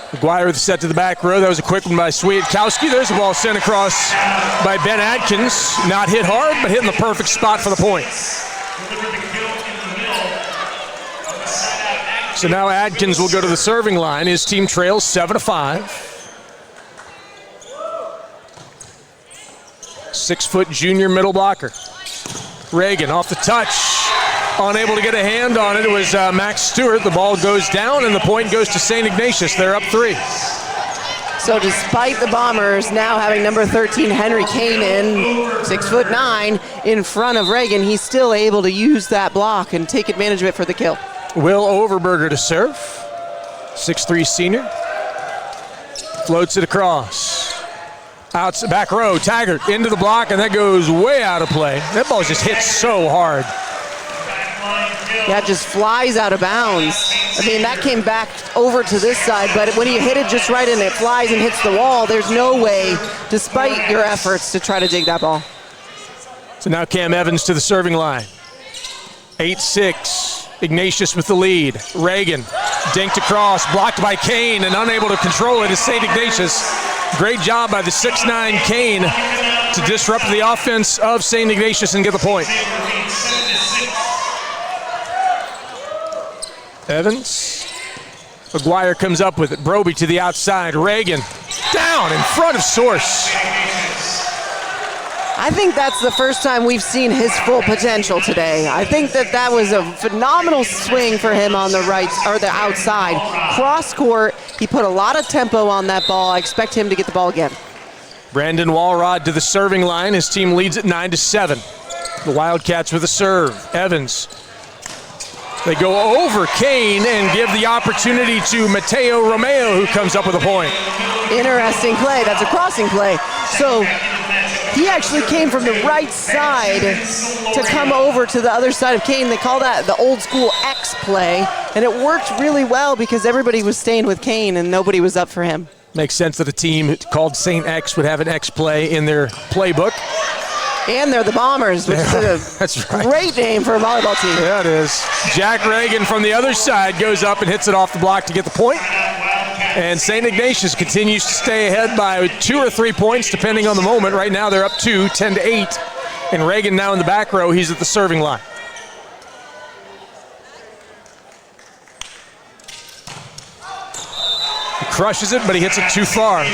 McGuire with the set to the back row. That was a quick one by Swiatkowski. There's the ball sent across by Ben Atkins. Not hit hard, but hitting the perfect spot for the point. So now Atkins will go to the serving line. His team trails 7-5. 6-foot junior middle blocker. Reagan off the touch. Unable to get a hand on it. It was Max Stewart. The ball goes down and the point goes to St. Ignatius. They're up 3. So despite the Bombers now having number 13 Henry Kane in, 6'9", in front of Reagan, he's still able to use that block and take advantage of it for the kill. Will Overberger to serve. 6'3" senior. Floats it across. Out back row, Taggart into the block, and that goes way out of play. That ball just hit so hard. Yeah, it just flies out of bounds. I mean, that came back over to this side, but when you hit it just right and it flies and hits the wall, there's no way, despite your efforts, to try to dig that ball. So now Cam Evans to the serving line. 8-6. Ignatius with the lead. Reagan dinked across, blocked by Kane, and unable to control it is St. Ignatius. Great job by the 6'9" Kane to disrupt the offense of St. Ignatius and get the point. Evans. McGuire comes up with it. Broby to the outside. Reagan down in front of Source. I think that's the first time we've seen his full potential today. I think that was a phenomenal swing for him on the right, or the outside. Cross court, he put a lot of tempo on that ball. I expect him to get the ball again. Brandon Walrod to the serving line. His team leads at 9-7. The Wildcats with a serve. Evans. They go over Kane and give the opportunity to Mateo Romeo, who comes up with a point. Interesting play. That's a crossing play. So he actually came from the right side to come over to the other side of Kane. They call that the old school X play, and it worked really well because everybody was staying with Kane and nobody was up for him. Makes sense that a team called St. X would have an X play in their playbook. And they're the Bombers, which is a That's right. great name for a volleyball team. Yeah, it is. Jack Reagan from the other side goes up and hits it off the block to get the point. And St. Ignatius continues to stay ahead by 2 or 3 points, depending on the moment. Right now they're up 2, 10-8. And Reagan now in the back row. He's at the serving line. He crushes it, but he hits it too far.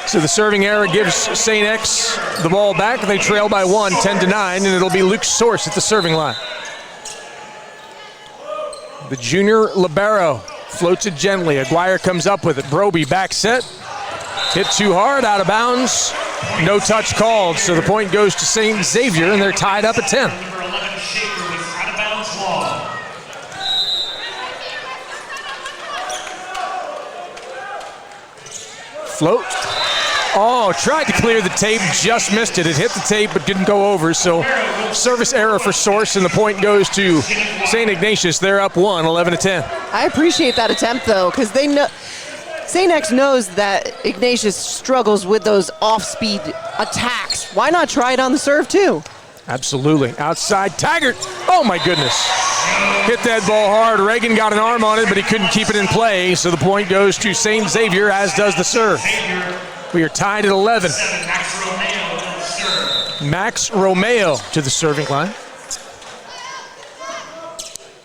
So the serving error gives St. X the ball back. They trail by 1, 10-9, and it'll be Luke Source at the serving line. The junior libero floats it gently. Aguirre comes up with it. Broby back set. Hit too hard, out of bounds. No touch called, so the point goes to St. Xavier, and they're tied up at 10. Float. Oh, tried to clear the tape, just missed it. It hit the tape, but didn't go over, so service error for Source, and the point goes to St. Ignatius. They're up 1, 11-10. I appreciate that attempt, though, because they know St. X knows that Ignatius struggles with those off-speed attacks. Why not try it on the serve, too? Absolutely. Outside, Taggart. Oh, my goodness. Hit that ball hard. Reagan got an arm on it, but he couldn't keep it in play, so the point goes to St. Xavier, as does the serve. We are tied at 11. Max Romeo to the serving line.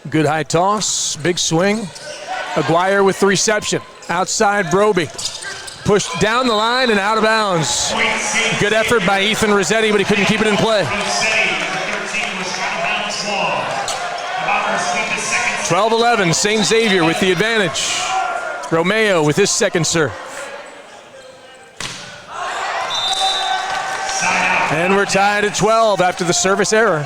Good high toss, big swing. Aguirre with the reception. Outside Broby. Pushed down the line and out of bounds. Good effort by Ethan Rossetti, but he couldn't keep it in play. 12-11, St. Xavier with the advantage. Romeo with his second serve. And we're tied at 12 after the service error.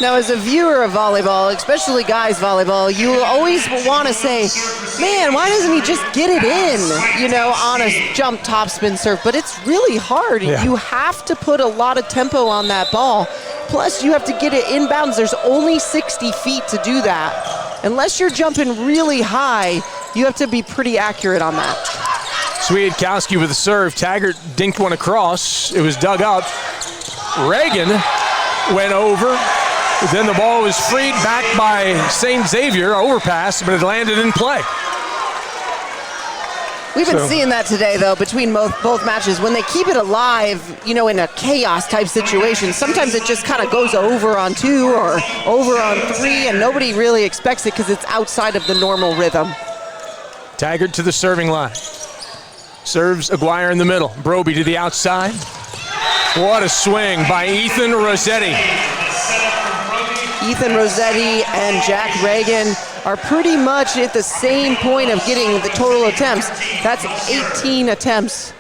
Now, as a viewer of volleyball, especially guys volleyball, you will always want to say, man, why doesn't he just get it in, you know, on a jump topspin serve? But it's really hard. Yeah. You have to put a lot of tempo on that ball. Plus, you have to get it inbounds. There's only 60 feet to do that. Unless you're jumping really high, you have to be pretty accurate on that. Swiatkowski with the serve. Taggart dinked one across. It was dug up. Reagan went over. Then the ball was freed back by St. Xavier, overpass, but it landed in play. We've been seeing that today, though, between both matches. When they keep it alive, you know, in a chaos type situation, sometimes it just kind of goes over on 2 or over on 3, and nobody really expects it because it's outside of the normal rhythm. Taggart to the serving line. Serves Aguirre in the middle. Broby to the outside. What a swing by Ethan Rossetti. Ethan Rossetti and Jack Reagan are pretty much at the same point of getting the total attempts. That's 18 attempts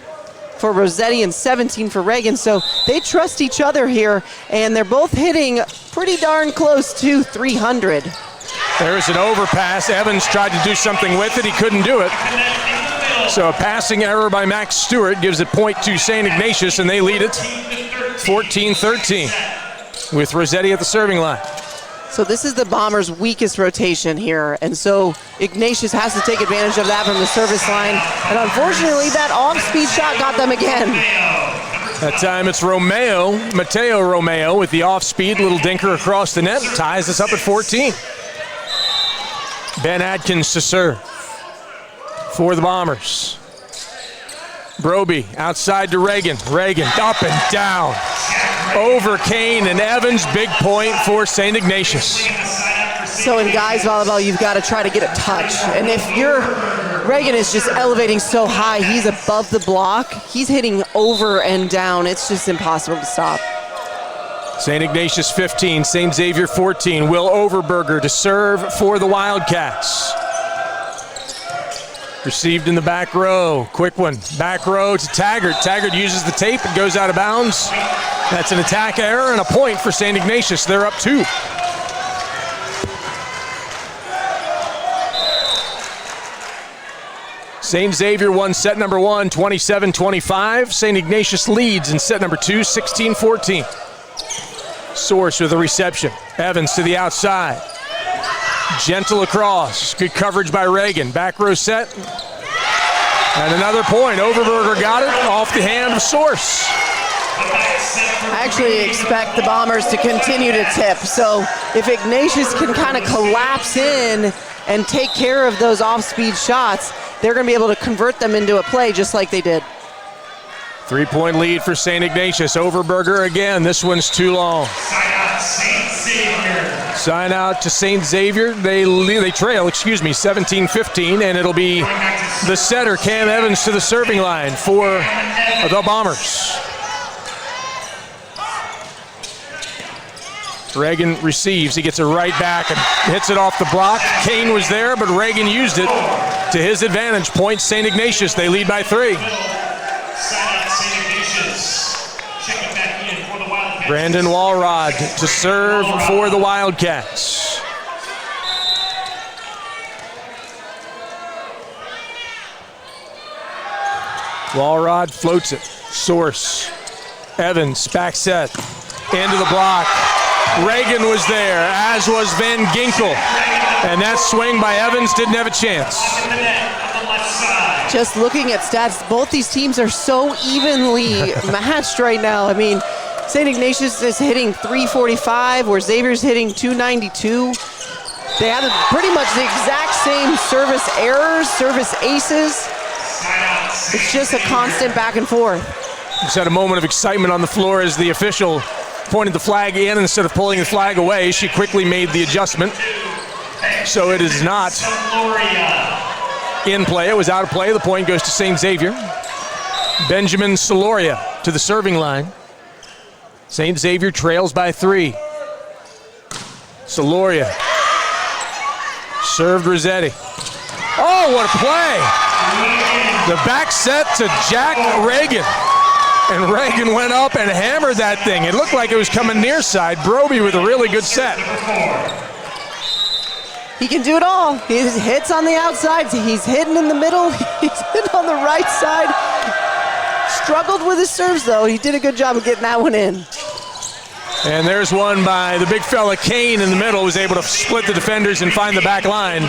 for Rossetti and 17 for Reagan, so they trust each other here, and they're both hitting pretty darn close to 300. There's an overpass. Evans tried to do something with it. He couldn't do it. So a passing error by Max Stewart gives a point to St. Ignatius, and they lead it 14-13 with Rossetti at the serving line. So this is the Bombers' weakest rotation here, and so Ignatius has to take advantage of that from the service line, and unfortunately that off-speed shot got them again. That time it's Mateo Romeo with the off-speed little dinker across the net, ties us up at 14. Ben Adkins to serve for the Bombers. Broby outside to Reagan. Reagan up and down. Over Kane and Evans, big point for St. Ignatius. So in guys volleyball, you've got to try to get a touch. And if Reagan is just elevating so high, he's above the block, he's hitting over and down. It's just impossible to stop. St. Ignatius 15, St. Xavier 14. Will Overberger to serve for the Wildcats. Received in the back row. Quick one. Back row to Taggart. Taggart uses the tape and goes out of bounds. That's an attack error and a point for St. Ignatius. They're up 2. St. Xavier won set number 1, 27-25. St. Ignatius leads in set number 2, 16-14. Source with a reception. Evans to the outside. Gentle across. Good coverage by Reagan. Back row set. And another point. Overberger got it off the hand of Source. I actually expect the Bombers to continue to tip. So if Ignatius can kind of collapse in and take care of those off-speed shots, they're going to be able to convert them into a play just like they did. 3-point lead for St. Ignatius. Overberger again. This one's too long. Sign out to St. Xavier. They trail, 17-15, and it'll be the setter, Cam Evans, to the serving line for the Bombers. Reagan receives. He gets it right back and hits it off the block. Kane was there, but Reagan used it to his advantage. Point St. Ignatius. They lead by 3. Brandon Walrod to serve for the Wildcats. Walrod floats it. Source. Evans, back set. Into the block. Reagan was there, as was Van Ginkel. And that swing by Evans didn't have a chance. Just looking at stats, both these teams are so evenly matched right now. I mean, St. Ignatius is hitting 345, where Xavier's hitting 292. They have pretty much the exact same service errors, service aces. It's just a constant back and forth. Just had a moment of excitement on the floor as the official pointed the flag in instead of pulling the flag away. She quickly made the adjustment. So it is not in play. It was out of play. The point goes to St. Xavier. Benjamin Soloria to the serving line. St. Xavier trails by 3. Soloria Served Rossetti. Oh, what a play! The back set to Jack Reagan. And Reagan went up and hammered that thing. It looked like it was coming near side. Broby with a really good set. He can do it all. He hits on the outside. He's hitting in the middle. He's hitting on the right side. Struggled with his serves, though. He did a good job of getting that one in. And there's one by the big fella Kane in the middle, was able to split the defenders and find the back line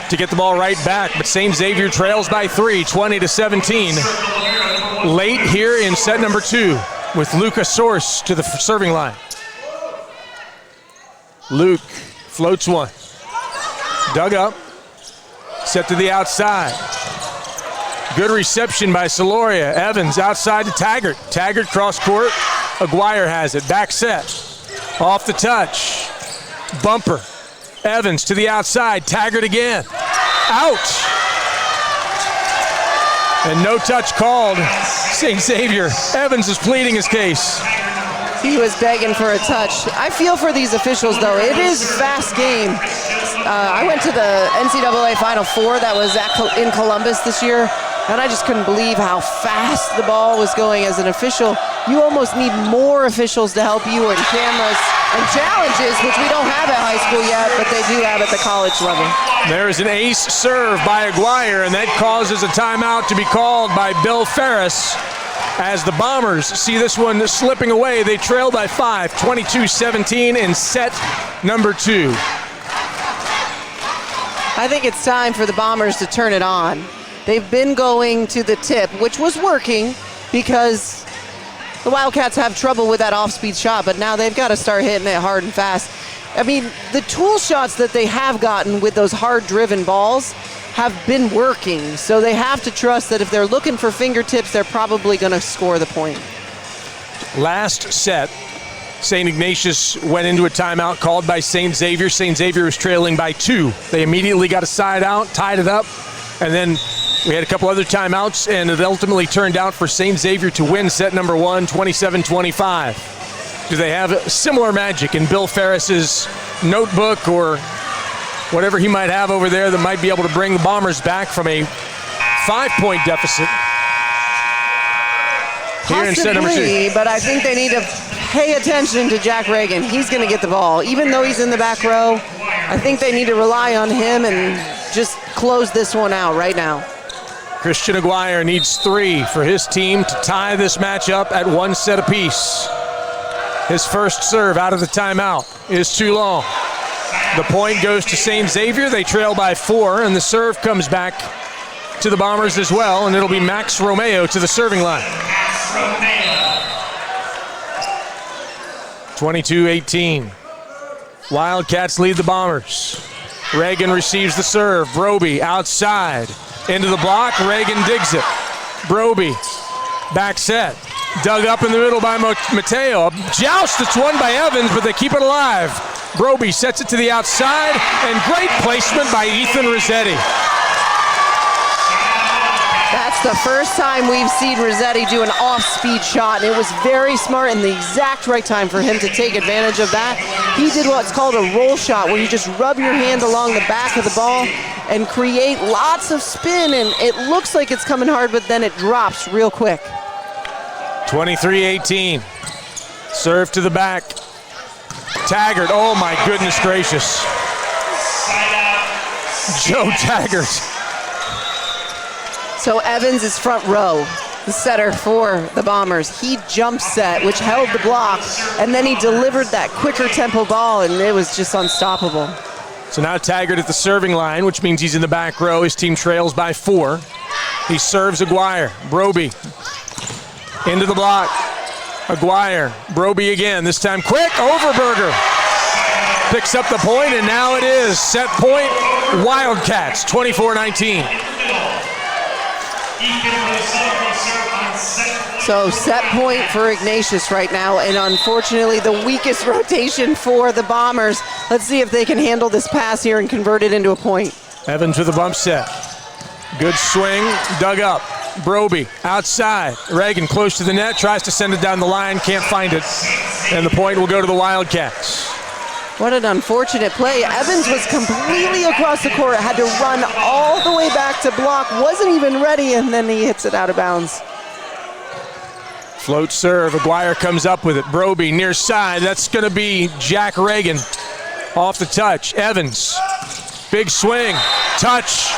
to get the ball right back. But St. Xavier trails by 3, 20-17. Late here in set number 2 with Luca Source to the serving line. Luke floats one. Dug up. Set to the outside. Good reception by Soloria. Evans outside to Taggart. Taggart cross court. Aguirre has it. Back set. Off the touch. Bumper. Evans to the outside. Taggart again. Out. And no touch called. St. Xavier. Evans is pleading his case. He was begging for a touch. I feel for these officials, though. It is a fast game. I went to the NCAA Final Four that was in Columbus this year, and I just couldn't believe how fast the ball was going as an official. You almost need more officials to help you, and cameras and challenges, which we don't have at high school yet, but they do have at the college level. There is an ace serve by Aguirre, and that causes a timeout to be called by Bill Ferris. As the Bombers see this one slipping away, they trail by 5, 22-17 in set number 2. I think it's time for the Bombers to turn it on. They've been going to the tip, which was working because the Wildcats have trouble with that off-speed shot, but now they've got to start hitting it hard and fast. I mean, the tool shots that they have gotten with those hard-driven balls have been working, so they have to trust that if they're looking for fingertips, they're probably going to score the point. Last set, St. Ignatius went into a timeout called by St. Xavier. St. Xavier was trailing by 2. They immediately got a side out, tied it up, and then we had a couple other timeouts, and it ultimately turned out for St. Xavier to win set number 1, 27-25. Do they have similar magic in Bill Ferris's notebook or whatever he might have over there that might be able to bring the Bombers back from a 5-point deficit here in set number 2? But I think they need to pay attention to Jack Reagan. He's going to get the ball. Even though he's in the back row, I think they need to rely on him and just close this one out right now. Christian Aguirre needs 3 for his team to tie this match up at 1 set apiece. His first serve out of the timeout is too long. The point goes to St. Xavier. They trail by 4, and the serve comes back to the Bombers as well, and it'll be Max Romeo to the serving line. 22-18. Wildcats lead the Bombers. Reagan receives the serve. Broby outside. Into the block. Reagan digs it. Broby. Back set. Dug up in the middle by Mateo. A joust that's won by Evans, but they keep it alive. Broby sets it to the outside, and great placement by Ethan Rossetti. That's the first time we've seen Rossetti do an off-speed shot, and it was very smart and the exact right time for him to take advantage of that. He did what's called a roll shot, where you just rub your hand along the back of the ball and create lots of spin, and it looks like it's coming hard, but then it drops real quick. 23-18. Serve to the back. Taggart, oh my goodness gracious. Joe Taggart. So Evans is front row, the setter for the Bombers. He jump set, which held the block, and then he delivered that quicker tempo ball, and it was just unstoppable. So now Taggart at the serving line, which means he's in the back row. His team trails by 4. He serves Aguirre. Broby into the block. Aguirre, Broby again, this time quick, Overberger picks up the point, and now it is set point Wildcats, 24-19. So set point for Ignatius right now, and unfortunately the weakest rotation for the Bombers. Let's see if they can handle this pass here and convert it into a point. Evans with a bump set. Good swing, dug up. Broby outside. Reagan close to the net, tries to send it down the line, can't find it. And the point will go to the Wildcats. What an unfortunate play. Evans was completely across the court, had to run all the way back to block, wasn't even ready, and then he hits it out of bounds. Float serve, Aguirre comes up with it. Broby near side, that's gonna be Jack Reagan. Off the touch, Evans, big swing, touch,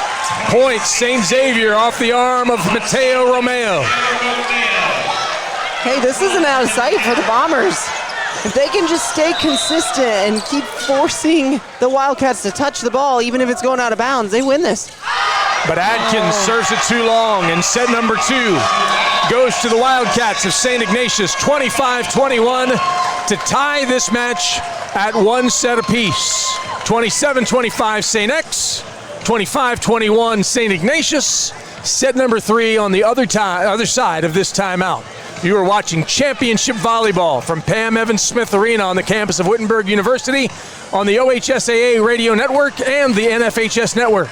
point, St. Xavier off the arm of Mateo Romeo. Hey, this isn't out of sight for the Bombers. If they can just stay consistent and keep forcing the Wildcats to touch the ball, even if it's going out of bounds, they win this. But Adkins serves it too long, and set number 2 goes to the Wildcats of St. Ignatius, 25-21, to tie this match at 1 set apiece. 27-25 St. X, 25-21 St. Ignatius, set number 3 on the other side of this timeout. You are watching championship volleyball from Pam Evans Smith Arena on the campus of Wittenberg University on the OHSAA radio network and the NFHS network.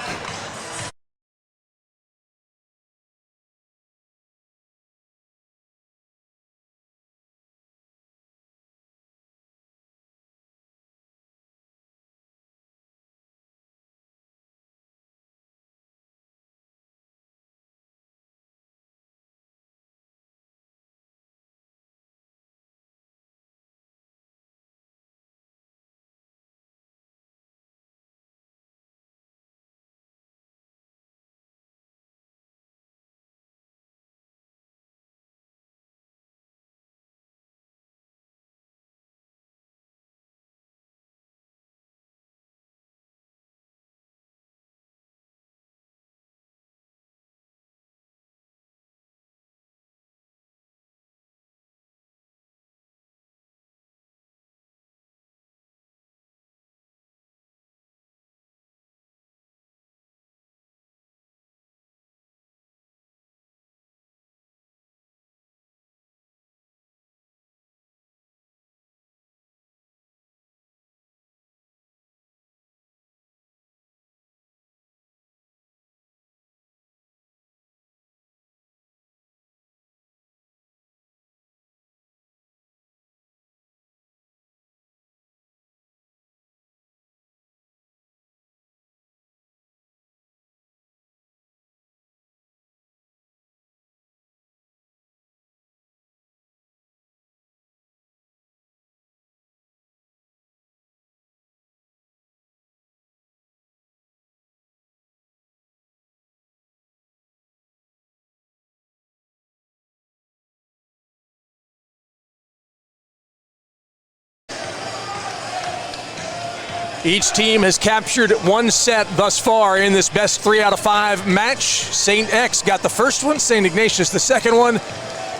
Each team has captured 1 set thus far in this best 3 out of 5 match. St. X got the first one, St. Ignatius the second one,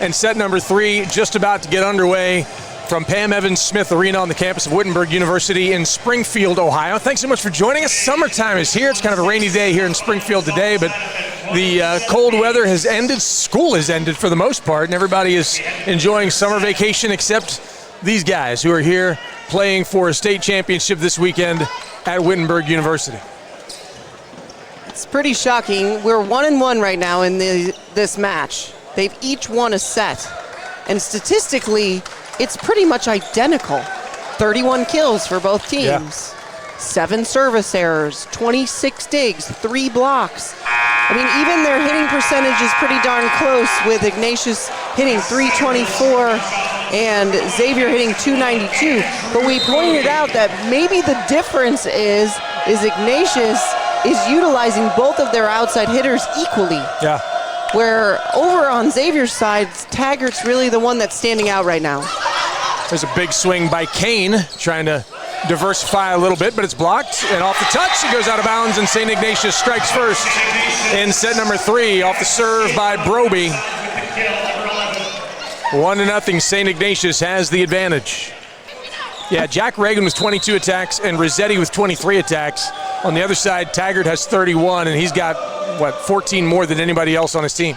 and set number 3 just about to get underway from Pam Evans Smith Arena on the campus of Wittenberg University in Springfield, Ohio. Thanks so much for joining us. Summertime is here. It's kind of a rainy day here in Springfield today, but the cold weather has ended. School has ended for the most part, and everybody is enjoying summer vacation except these guys who are here playing for a state championship this weekend at Wittenberg University. It's pretty shocking. We're 1-1 right now in this match. They've each won a set. And statistically, it's pretty much identical. 31 kills for both teams. Yeah. 7 service errors, 26 digs, 3 blocks. I mean, even their hitting percentage is pretty darn close, with Ignatius hitting 324 and Xavier hitting 292. But we pointed out that maybe the difference is Ignatius is utilizing both of their outside hitters equally. Yeah. Where over on Xavier's side, Taggart's really the one that's standing out right now. There's a big swing by Kane, trying to diversify a little bit, but it's blocked, and off the touch, it goes out of bounds, and St. Ignatius strikes first in set number 3 off the serve by Broby. 1-0, St. Ignatius has the advantage. Yeah, Jack Reagan with 22 attacks and Rossetti with 23 attacks. On the other side, Taggart has 31, and he's got, 14 more than anybody else on his team.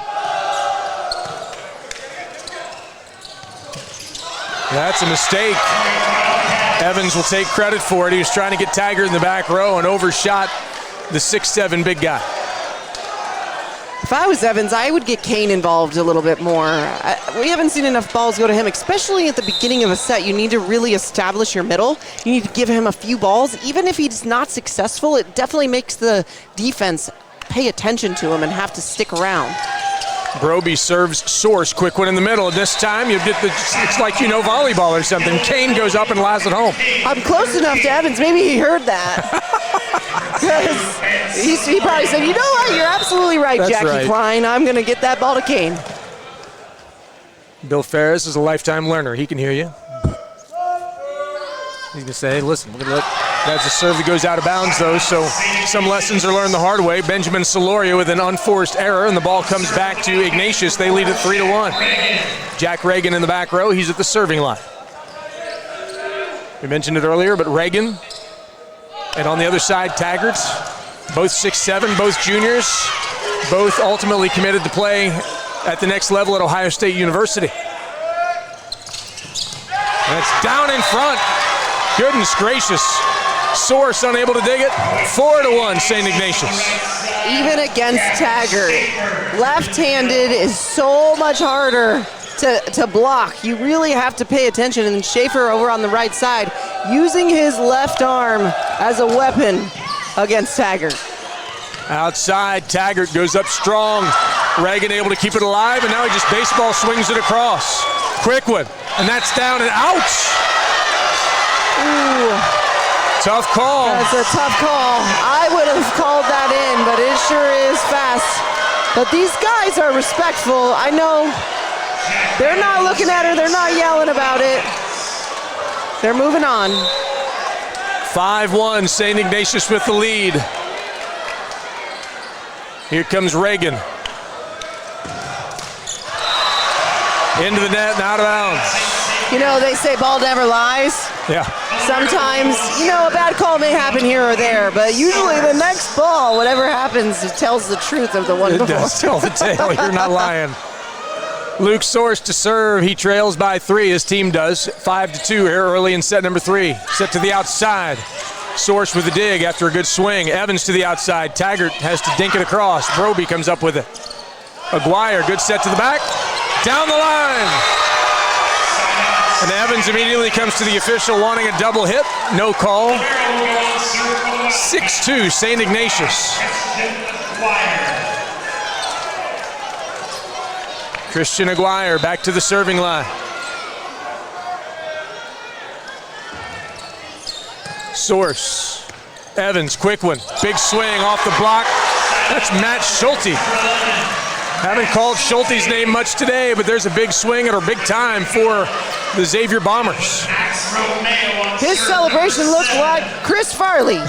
That's a mistake. Evans will take credit for it. He was trying to get Taggart in the back row and overshot the 6'7" big guy. If I was Evans, I would get Kane involved a little bit more. We haven't seen enough balls go to him, especially at the beginning of a set. You need to really establish your middle. You need to give him a few balls. Even if he's not successful, it definitely makes the defense pay attention to him and have to stick around. Broby serves Source, quick one in the middle. This time you get it's like volleyball or something. Kane goes up and lasts it home. I'm close enough to Evans. Maybe he heard that. Because he probably said, you know what, you're absolutely right, That's Jackie right. Klein. I'm going to get that ball to Kane. Bill Ferris is a lifetime learner. He can hear you. He's going to say, hey, listen, we're going to that's a serve that goes out of bounds, though, so some lessons are learned the hard way. Benjamin Soloria with an unforced error, and the ball comes back to Ignatius. They lead it 3-1. Jack Reagan in the back row. He's at the serving line. We mentioned it earlier, but Reagan, and on the other side, Taggart, both 6'7", both juniors, both ultimately committed to play at the next level at Ohio State University. And it's down in front. Goodness gracious. Source unable to dig it. 4-1, St. Ignatius. Even against Taggart, left-handed is so much harder to block. You really have to pay attention. And Schaefer over on the right side, using his left arm as a weapon against Taggart. Outside, Taggart goes up strong. Reagan able to keep it alive, and now he just baseball swings it across. Quick one, and that's down and out. Ooh. Tough call. That's a tough call. I would have called that in, but it sure is fast. But these guys are respectful. I know they're not looking at her. They're not yelling about it. They're moving on. 5-1, St. Ignatius with the lead. Here comes Reagan. Into the net and out of bounds. You know, they say ball never lies. Yeah. Sometimes, a bad call may happen here or there, but usually the next ball, whatever happens, it tells the truth of the one It before. does tell the tale. You're not lying. Luke Source to serve. He trails by 3. His team does. 5-2 here early in set number 3. Set to the outside. Source with the dig after a good swing. Evans to the outside. Taggart has to dink it across. Broby comes up with it. Aguirre, good set to the back. Down the line. And Evans immediately comes to the official wanting a double hit. No call. 6-2, St. Ignatius. Christian Aguirre back to the serving line. Source. Evans, quick one. Big swing off the block. That's Matt Schulte. Haven't called Schulte's name much today, but there's a big swing or big time for the Xavier Bombers. His celebration looked like Chris Farley.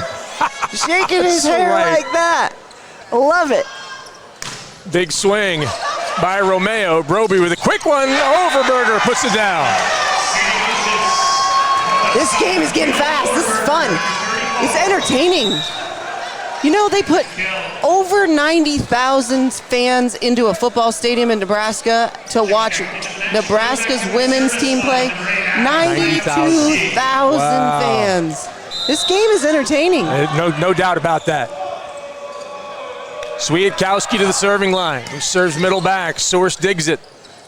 Shaking his hair right. like that. Love it. Big swing by Romeo. Broby with a quick one. Overberger puts it down. This game is getting fast. This is fun. It's entertaining. They put over 90,000 fans into a football stadium in Nebraska to watch Nebraska's women's team play. 92,000 Wow. fans. This game is entertaining. No doubt about that. Swiatkowski to the serving line. He serves middle back. Source digs it.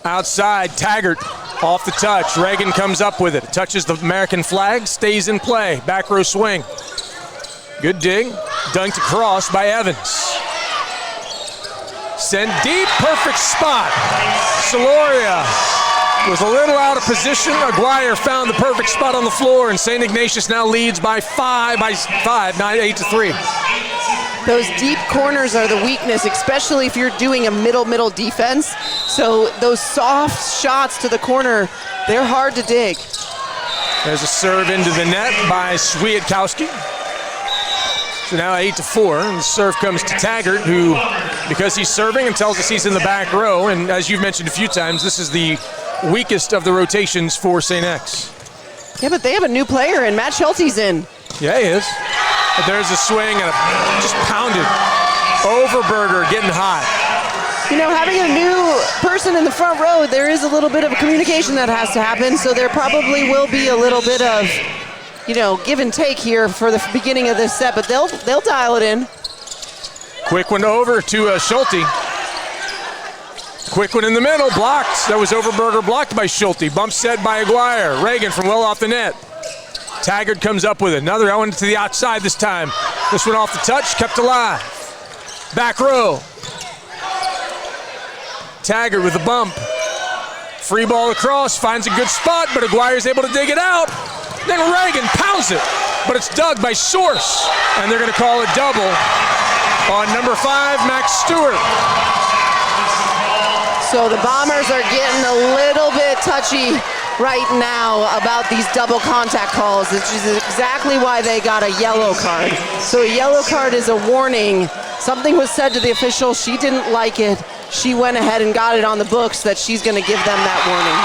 Outside, Taggart off the touch. Reagan comes up with it. Touches the American flag, stays in play. Back row swing. Good dig. Dunked across by Evans. Sent deep, perfect spot. Soloria was a little out of position. Aguirre found the perfect spot on the floor, and St. Ignatius now leads by 5, 8-3. Those deep corners are the weakness, especially if you're doing a middle defense. So those soft shots to the corner, they're hard to dig. There's a serve into the net by Swiatkowski. So now 8-4, and the serve comes to Taggart, who, because he's serving and tells us he's in the back row, and as you've mentioned a few times, this is the weakest of the rotations for St. X. Yeah, but they have a new player, and Matt Schulte's in. Yeah, he is. But there's a swing and just pounded. Overberger getting hot. Having a new person in the front row, there is a little bit of communication that has to happen, so there probably will be a little bit of give and take here for the beginning of this set, but they'll dial it in. Quick one over to Schulte. Quick one in the middle, blocked. That was Overberger, blocked by Schulte. Bump set by Aguirre. Reagan from well off the net. Taggart comes up with it. Another one to the outside this time. This one off the touch, kept alive. Back row. Taggart with the bump. Free ball across, finds a good spot, but Aguirre's able to dig it out. Then Reagan pounds it, but it's dug by Source. And they're gonna call it double on number 5, Max Stewart. So the Bombers are getting a little bit touchy right now about these double contact calls, which is exactly why they got a yellow card. So a yellow card is a warning. Something was said to the official, she didn't like it. She went ahead and got it on the books that she's gonna give them that warning.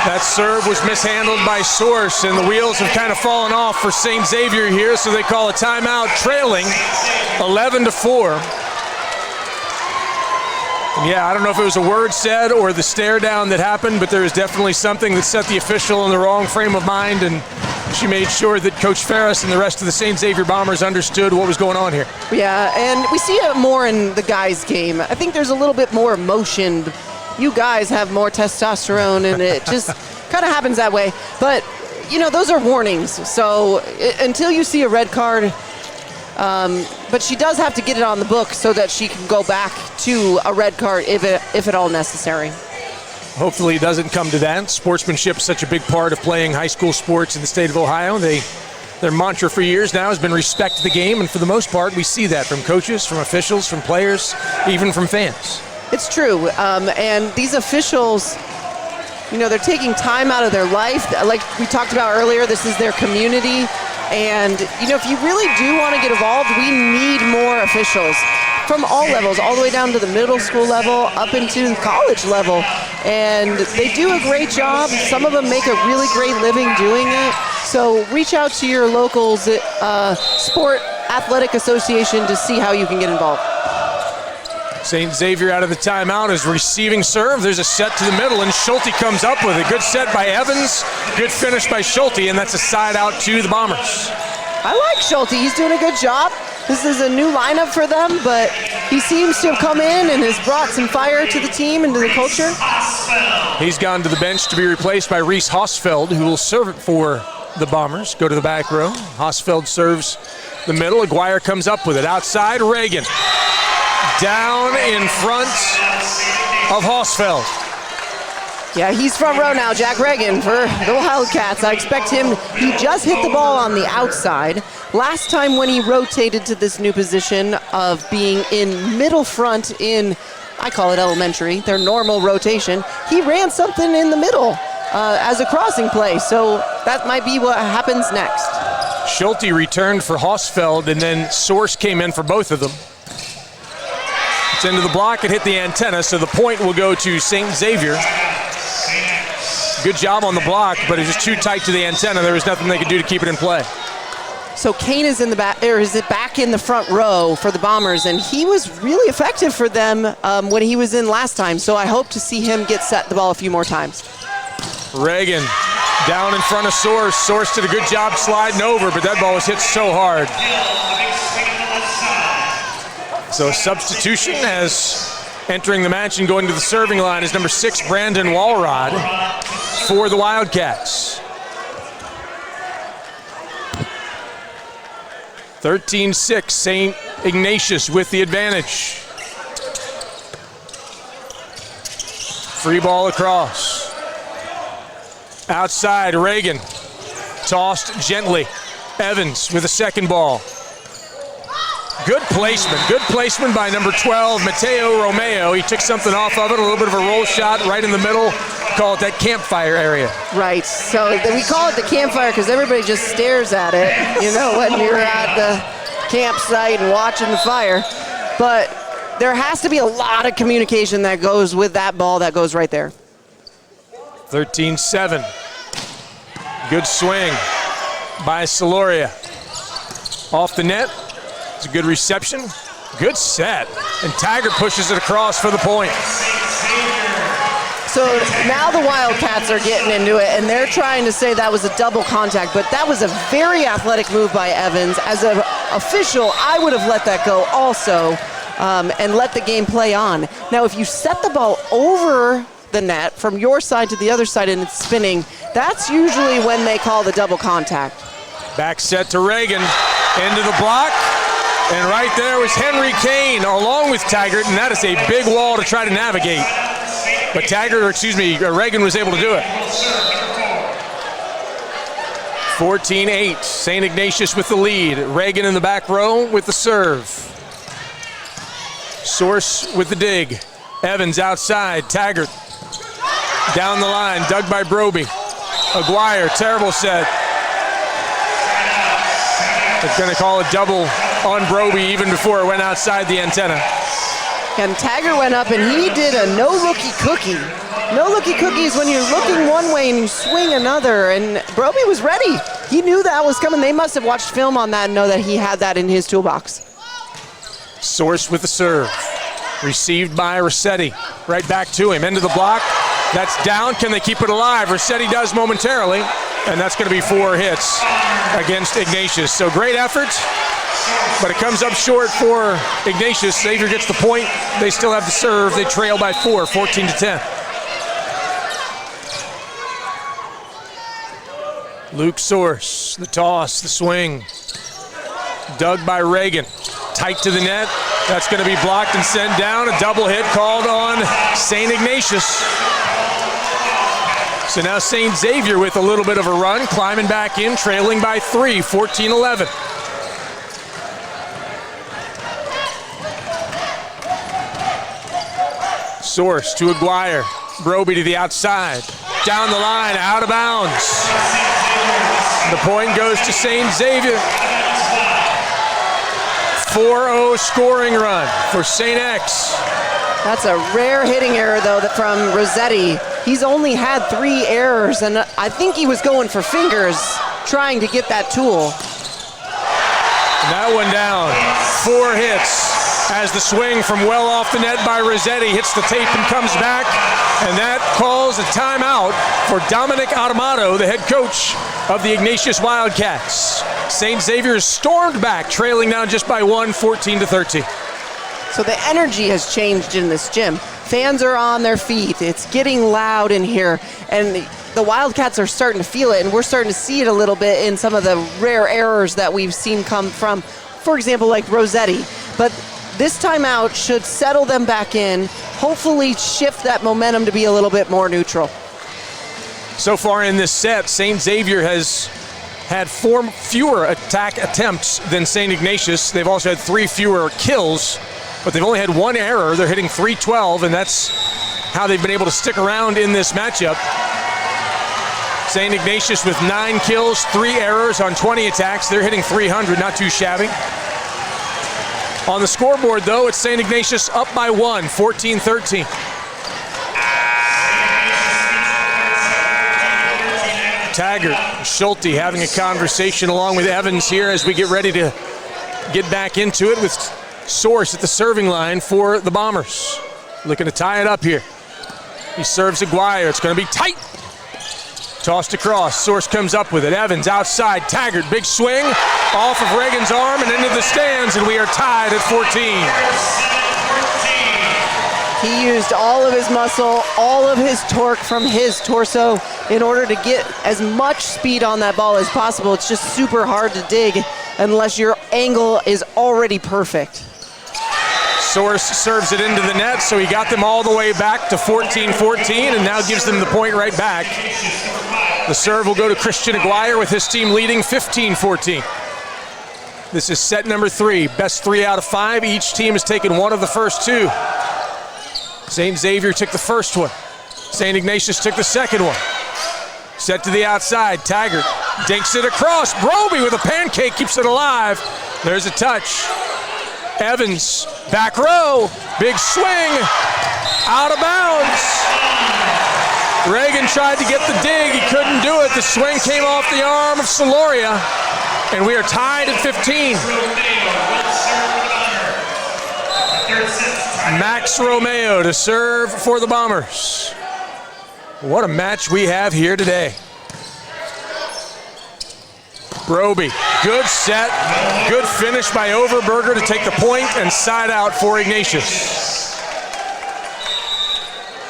That serve was mishandled by Source, and the wheels have kind of fallen off for St. Xavier here, so they call a timeout, trailing 11-4. Yeah, I don't know if it was a word said or the stare down that happened, but there was definitely something that set the official in the wrong frame of mind, and she made sure that Coach Ferris and the rest of the St. Xavier Bombers understood what was going on here. Yeah, and we see it more in the guys' game. I think there's a little bit more emotion. You guys have more testosterone, and it just kind of happens that way. But, you know, those are warnings. So until you see a red card, but she does have to get it on the book so that she can go back to a red card if at all necessary. Hopefully it doesn't come to that. Sportsmanship is such a big part of playing high school sports in the state of Ohio. Their mantra for years now has been respect the game, and for the most part we see that from coaches, from officials, from players, even from fans. It's true, and these officials, you know, they're taking time out of their life. Like we talked about earlier, this is their community. And, you know, if you really do want to get involved, we need more officials from all levels, all the way down to the middle school level, up into the college level. And they do a great job. Some of them make a really great living doing it. So reach out to your local sport athletic association to see how you can get involved. St. Xavier out of the timeout is receiving serve. There's a set to the middle, and Schulte comes up with a good set by Evans. Good finish by Schulte, and that's a side out to the Bombers. I like Schulte. He's doing a good job. This is a new lineup for them, but he seems to have come in and has brought some fire to the team and to the culture. He's gone to the bench to be replaced by Reese Hosfeld, who will serve it for the Bombers. Go to the back row. Hosfeld serves the middle. Aguirre comes up with it. Outside, Reagan. Down in front of Hosfeld. Yeah, he's front row now, Jack Reagan for the Wildcats. I expect him, he just hit the ball on the outside. Last time when he rotated to this new position of being in middle front in, I call it elementary, their normal rotation, he ran something in the middle as a crossing play. So that might be what happens next. Schulte returned for Hosfeld, and then Source came in for both of them. It's into the block, it hit the antenna, so the point will go to St. Xavier. Good job on the block, but it was too tight to the antenna. There was nothing they could do to keep it in play. So Kane is in the back, or is it back in the front row for the Bombers, and he was really effective for them when he was in last time. So I hope to see him get set the ball a few more times. Reagan down in front of Source. Source did a good job sliding over, but that ball was hit so hard. So a substitution as entering the match and going to the serving line is number 6, Brandon Walrod for the Wildcats. 13-6, St. Ignatius with the advantage. Free ball across. Outside, Reagan. Tossed gently. Evans with a second ball. Good placement by number 12, Mateo Romeo. He took something off of it, a little bit of a roll shot right in the middle. Call it that campfire area. Right, so we call it the campfire because everybody just stares at it, you know, when you're at the campsite and watching the fire. But there has to be a lot of communication that goes with that ball that goes right there. 13-7. Good swing by Soloria. Off the net. It's a good reception. Good set. And Taggart pushes it across for the point. So now the Wildcats are getting into it, and they're trying to say that was a double contact, but that was a very athletic move by Evans. As an official, I would have let that go also. and let the game play on. Now, if you set the ball over the net from your side to the other side and it's spinning, that's usually when they call the double contact. Back set to Reagan, into the block, and right there was Henry Kane along with Taggart, and that is a big wall to try to navigate. But Reagan was able to do it. 14-8, St. Ignatius with the lead. Reagan in the back row with the serve. Source with the dig. Evans outside, Taggart down the line, dug by Broby. Aguirre, terrible set. They're going to call a double on Broby even before it went outside the antenna. And Taggart went up and he did a no-looky cookie. No-looky cookie is when you're looking one way and you swing another, and Broby was ready. He knew that was coming. They must have watched film on that and know that he had that in his toolbox. Source with the serve. Received by Rossetti. Right back to him, into the block. That's down. Can they keep it alive? Rossetti does momentarily, and that's going to be 4 hits against Ignatius. So great effort, but it comes up short for Ignatius. Xavier gets the point. They still have the serve. They trail by 4, 14-10. Luke Source, the toss, the swing. Dug by Reagan. Tight to the net. That's going to be blocked and sent down. A double hit called on St. Ignatius. So now St. Xavier with a little bit of a run, climbing back in, trailing by 3, 14-11. Source to Aguirre. Broby to the outside. Down the line, out of bounds. The point goes to St. Xavier. 4-0 scoring run for St. X. That's a rare hitting error, though, from Rossetti. He's only had 3 errors, and I think he was going for fingers, trying to get that tool. And that one down. 4 hits as the swing from well off the net by Rossetti hits the tape and comes back, and that calls a timeout for Dominic Automato, the head coach of the Ignatius Wildcats. St. Xavier stormed back, trailing now just by 1, 14-13. So the energy has changed in this gym. Fans are on their feet. It's getting loud in here, and the Wildcats are starting to feel it, and we're starting to see it a little bit in some of the rare errors that we've seen come from, for example, like Rossetti. But this timeout should settle them back in, hopefully shift that momentum to be a little bit more neutral. So far in this set, St. Xavier has had 4 fewer attack attempts than St. Ignatius. They've also had 3 fewer kills, but they've only had 1 error. They're hitting .312, and that's how they've been able to stick around in this matchup. St. Ignatius with 9 kills, 3 errors on 20 attacks. They're hitting .300, not too shabby. On the scoreboard, though, it's St. Ignatius up by 1, 14-13. Taggart, Schulte having a conversation along with Evans here as we get ready to get back into it with Source at the serving line for the Bombers. Looking to tie it up here. He serves Aguirre. It's going to be tight. Tossed across. Source comes up with it. Evans outside. Taggart, big swing off of Reagan's arm and into the stands, and we are tied at 14. He used all of his muscle, all of his torque from his torso in order to get as much speed on that ball as possible. It's just super hard to dig unless your angle is already perfect. Source serves it into the net, so he got them all the way back to 14-14 and now gives them the point right back. The serve will go to Christian Aguirre with his team leading 15-14. This is set number 3, best 3 out of 5. Each team has taken one of the first 2. St. Xavier took the first one. St. Ignatius took the second one. Set to the outside, Taggart dinks it across. Broby with a pancake keeps it alive. There's a touch. Evans, back row, big swing, out of bounds. Reagan tried to get the dig, he couldn't do it. The swing came off the arm of Soloria, and we are tied at 15. Max Romeo to serve for the Bombers. What a match we have here today. Broby Good set, good finish by Overberger to take the point and side out for Ignatius.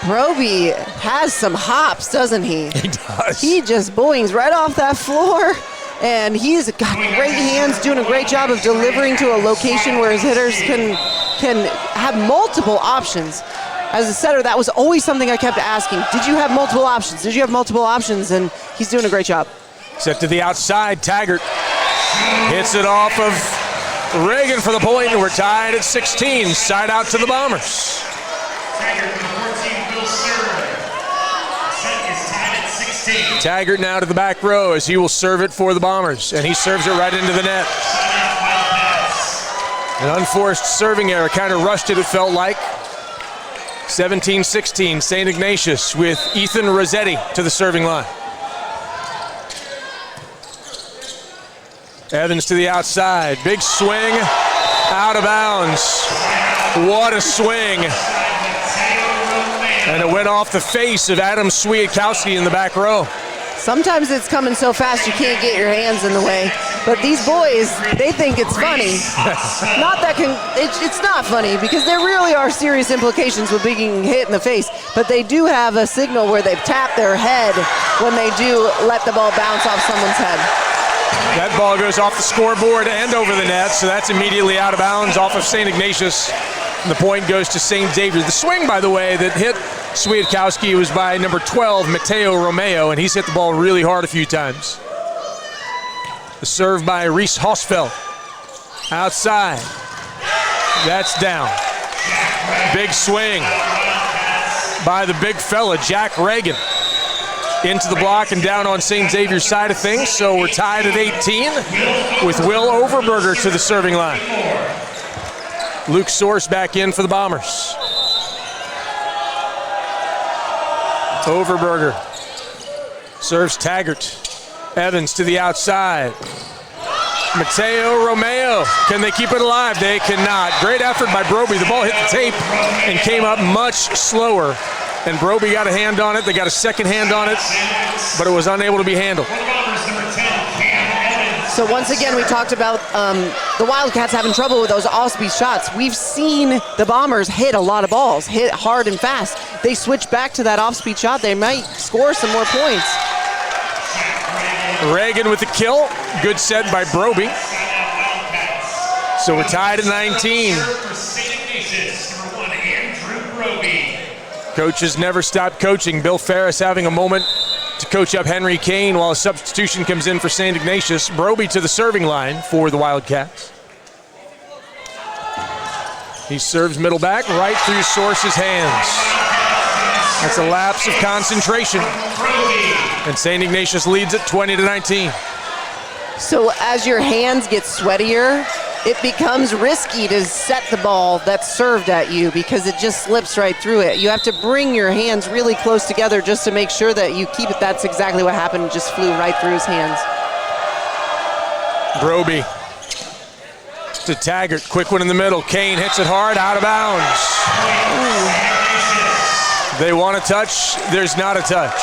Broby has some hops, doesn't he? He does. He just boings right off that floor, and he's got great hands, doing a great job of delivering to a location where his hitters can have multiple options. As a setter, that was always something I kept asking. Did you have multiple options? Did you have multiple options? And he's doing a great job. Set to the outside, Taggart hits it off of Reagan for the point, and we're tied at 16. Side out to the Bombers. Taggart now to the back row as he will serve it for the Bombers, and he serves it right into the net. An unforced serving error, kind of rushed it felt like. 17-16, St. Ignatius with Ethan Rossetti to the serving line. Evans to the outside, big swing, out of bounds. What a swing. And it went off the face of Adam Swiatkowski in the back row. Sometimes it's coming so fast you can't get your hands in the way. But these boys, they think it's funny. It's not funny because there really are serious implications with being hit in the face. But they do have a signal where they tap their head when they do let the ball bounce off someone's head. That ball goes off the scoreboard and over the net, so that's immediately out of bounds off of St. Ignatius. And the point goes to St. Xavier. The swing, by the way, that hit Swiatkowski was by number 12, Mateo Romeo, and he's hit the ball really hard a few times. The serve by Reese Hosfeld. Outside. That's down. Big swing by the big fella, Jack Reagan. Into the block and down on St. Xavier's side of things, so we're tied at 18 with Will Overberger to the serving line. Luke Source back in for the Bombers. Overberger serves Taggart. Evans to the outside. Mateo Romeo, can they keep it alive? They cannot. Great effort by Broby. The ball hit the tape and came up much slower. And Broby got a hand on it. They got a second hand on it, but it was unable to be handled. So once again, we talked about the Wildcats having trouble with those off-speed shots. We've seen the Bombers hit a lot of balls, hit hard and fast. They switch back to that off-speed shot. They might score some more points. Reagan with the kill. Good set by Broby. So we're tied at 19. Coaches never stop coaching. Bill Ferris having a moment to coach up Henry Kane while a substitution comes in for St. Ignatius. Broby to the serving line for the Wildcats. He serves middle back right through Source's hands. That's a lapse of concentration. And St. Ignatius leads it 20-19. So as your hands get sweatier, it becomes risky to set the ball that's served at you because it just slips right through it. You have to bring your hands really close together just to make sure that you keep it. That's exactly what happened. It just flew right through his hands. Broby to Taggart. Quick one in the middle. Kane hits it hard, out of bounds. They want a touch. There's not a touch.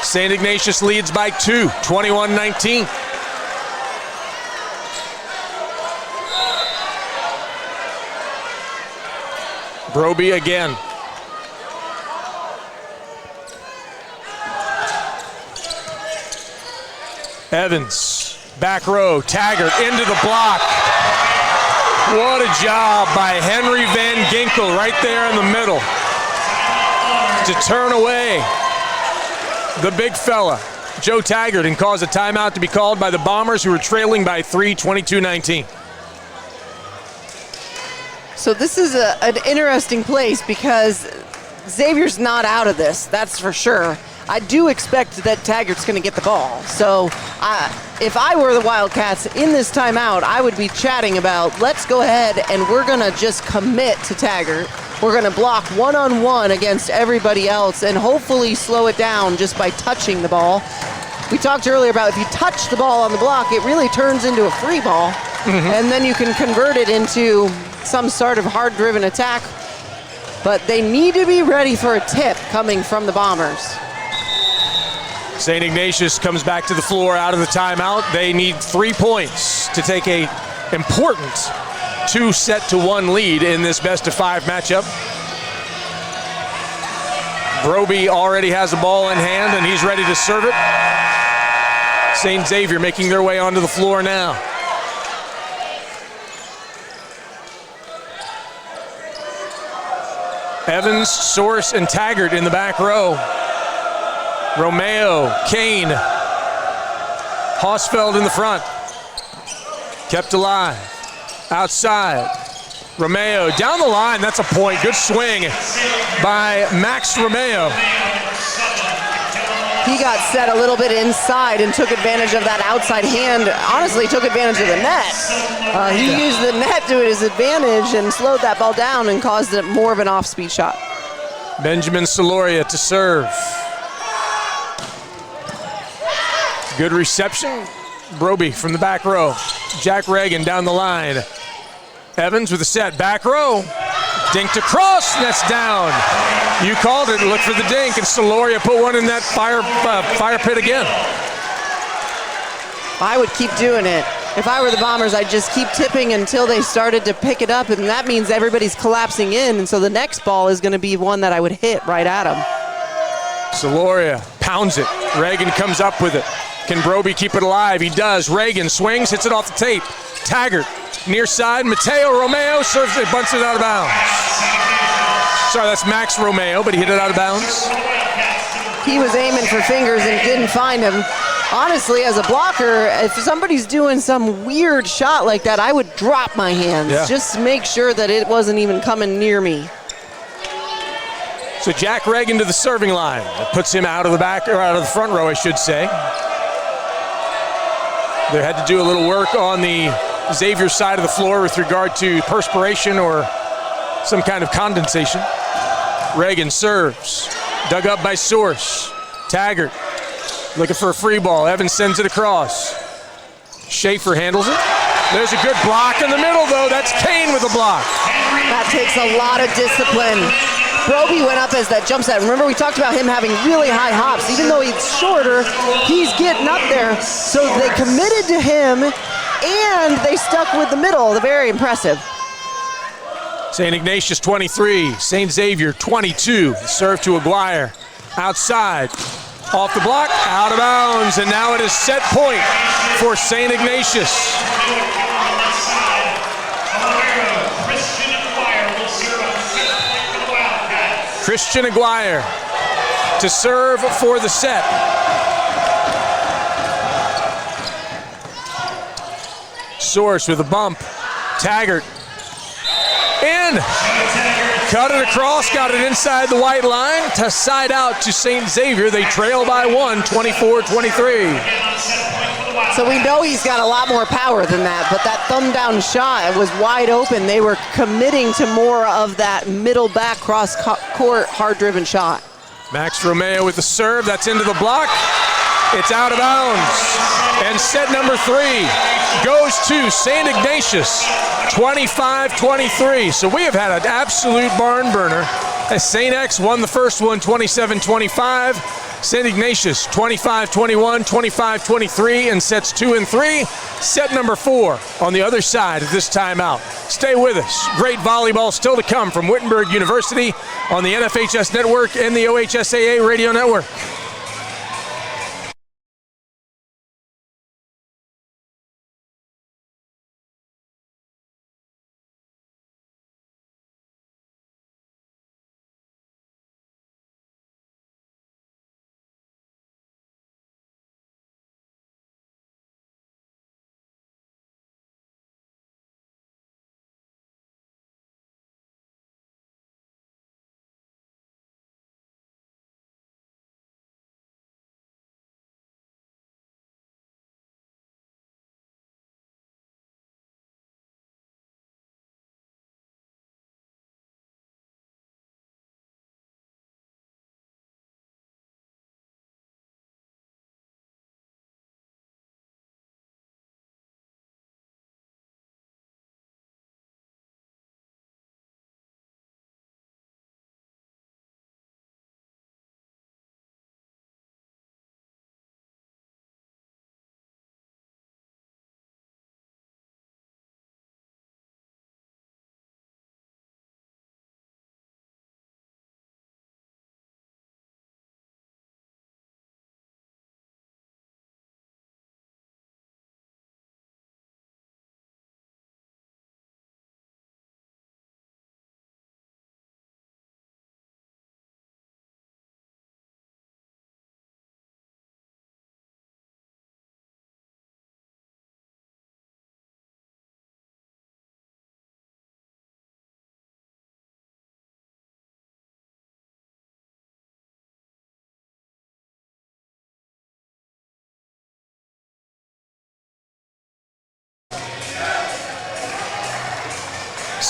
St. Ignatius leads by 2, 21-19. Broby again. Evans, back row, Taggart into the block. What a job by Henry Van Ginkel right there in the middle to turn away the big fella, Joe Taggart, and cause a timeout to be called by the Bombers, who were trailing by 3, 22-19. So this is an interesting place because Xavier's not out of this, that's for sure. I do expect that Taggart's going to get the ball. So if I were the Wildcats in this timeout, I would be chatting about, let's go ahead and we're going to just commit to Taggart. We're going to block one-on-one against everybody else and hopefully slow it down just by touching the ball. We talked earlier about if you touch the ball on the block, it really turns into a free ball. And then you can convert it into some sort of hard-driven attack. But they need to be ready for a tip coming from the Bombers. St. Ignatius comes back to the floor out of the timeout. They need 3 points to take a important 2-1 lead in this best-of-5 matchup. Broby already has the ball in hand, and he's ready to serve it. St. Xavier making their way onto the floor now. Evans, Source, and Taggart in the back row. Romeo, Kane, Hausfeld in the front. Kept alive. Outside. Romeo down the line. That's a point. Good swing by Max Romeo. He got set a little bit inside and took advantage of that outside hand. Honestly, took advantage of the net. He used the net to his advantage and slowed that ball down and caused it more of an off-speed shot. Benjamin Soloria to serve. Good reception. Broby from the back row. Jack Reagan down the line. Evans with a set. Back row. Dinked across. That's down. You called it. Look for the dink, and Soloria put one in that fire pit again. I would keep doing it. If I were the Bombers, I'd just keep tipping until they started to pick it up, and that means everybody's collapsing in, and so the next ball is going to be one that I would hit right at him. Soloria pounds it. Reagan comes up with it. Can Broby keep it alive? He does. Reagan swings, hits it off the tape. Taggart, near side. Mateo Romeo serves it, bunts it out of bounds. Sorry, that's Max Romeo, but he hit it out of bounds. He was aiming for fingers and didn't find him. Honestly, as a blocker, if somebody's doing some weird shot like that, I would drop my hands. Yeah. Just to make sure that it wasn't even coming near me. So Jack Reagan to the serving line. That puts him out of the back, or out of the front row, I should say. They had to do a little work on the Xavier side of the floor with regard to perspiration or some kind of condensation. Reagan serves. Dug up by Source. Taggart looking for a free ball. Evans sends it across. Schaefer handles it. There's a good block in the middle, though. That's Kane with a block. That takes a lot of discipline. Broby went up as that jump set. Remember, we talked about him having really high hops. Even though he's shorter, he's getting up there. So they committed to him, and they stuck with the middle. They're very impressive. St. Ignatius 23, St. Xavier 22. Serve to Aguirre. Outside. Off the block, out of bounds, and now it is set point for St. Ignatius. Christian Aguirre to serve for the set. Source with a bump. Taggart in. Cut it across, got it inside the white line to side out to St. Xavier. They trail by one, 24-23. So we know he's got a lot more power than that, but that thumb down shot was wide open. They were committing to more of that middle back cross court hard driven shot. Max Romeo with the serve, that's into the block. It's out of bounds. And set number 3 goes to St. Ignatius, 25-23. So we have had an absolute barn burner as St. X won the first one, 27-25. St. Ignatius, 25-21, 25-23 in sets 2 and 3. Set number 4 on the other side of this timeout. Stay with us. Great volleyball still to come from Wittenberg University on the NFHS Network and the OHSAA Radio Network.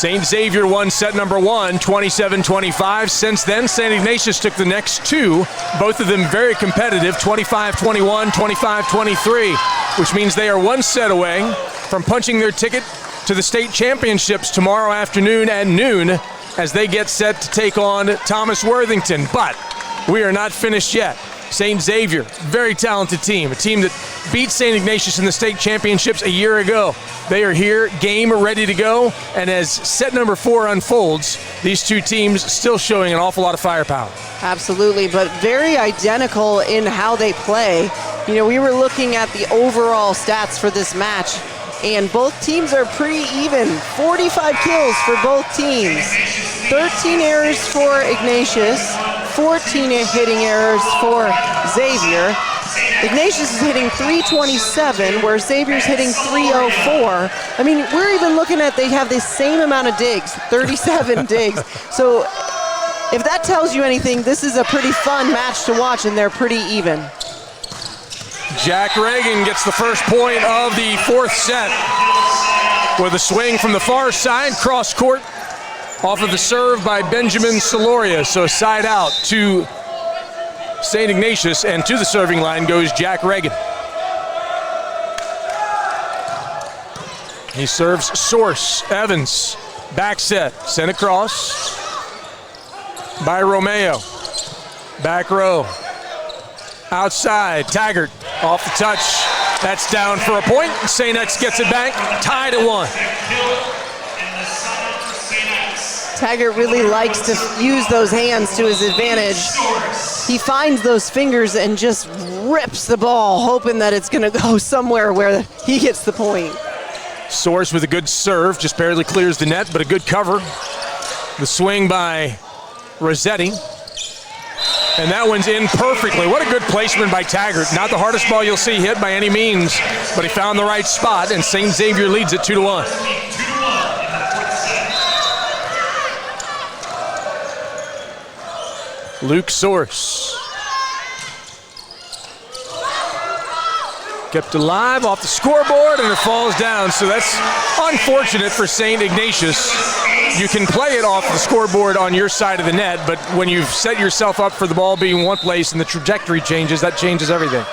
St. Xavier won set number 1, 27-25. Since then, St. Ignatius took the next two, both of them very competitive, 25-21, 25-23, which means they are one set away from punching their ticket to the state championships tomorrow afternoon at noon as they get set to take on Thomas Worthington. But we are not finished yet. St. Xavier, very talented team, a team that beat St. Ignatius in the state championships a year ago. They are here, game, ready to go, and as set number 4 unfolds, these two teams still showing an awful lot of firepower. Absolutely, but very identical in how they play. You know, we were looking at the overall stats for this match, and both teams are pretty even. 45 kills for both teams. 13 errors for Ignatius, 14 hitting errors for Xavier. Ignatius is hitting 327, where Xavier's hitting 304. I mean, we're even looking at they have the same amount of digs, 37 digs. So if that tells you anything, this is a pretty fun match to watch, and they're pretty even. Jack Reagan gets the first point of the fourth set with a swing from the far side, cross court, off of the serve by Benjamin Soloria. So side out to St. Ignatius, and to the serving line goes Jack Reagan. He serves Source, Evans, back set, sent across by Romeo. Back row, outside, Taggart off the touch. That's down for a point. St. X gets it back, tied at 1. Taggart really likes to use those hands to his advantage. He finds those fingers and just rips the ball, hoping that it's going to go somewhere where he gets the point. Source with a good serve, just barely clears the net, but a good cover. The swing by Rossetti. And that one's in perfectly. What a good placement by Taggart. Not the hardest ball you'll see hit by any means, but he found the right spot, and St. Xavier leads it 2-1. Luke Source. Kept alive off the scoreboard, and it falls down. So that's unfortunate for St. Ignatius. You can play it off the scoreboard on your side of the net, but when you've set yourself up for the ball being one place and the trajectory changes, that changes everything.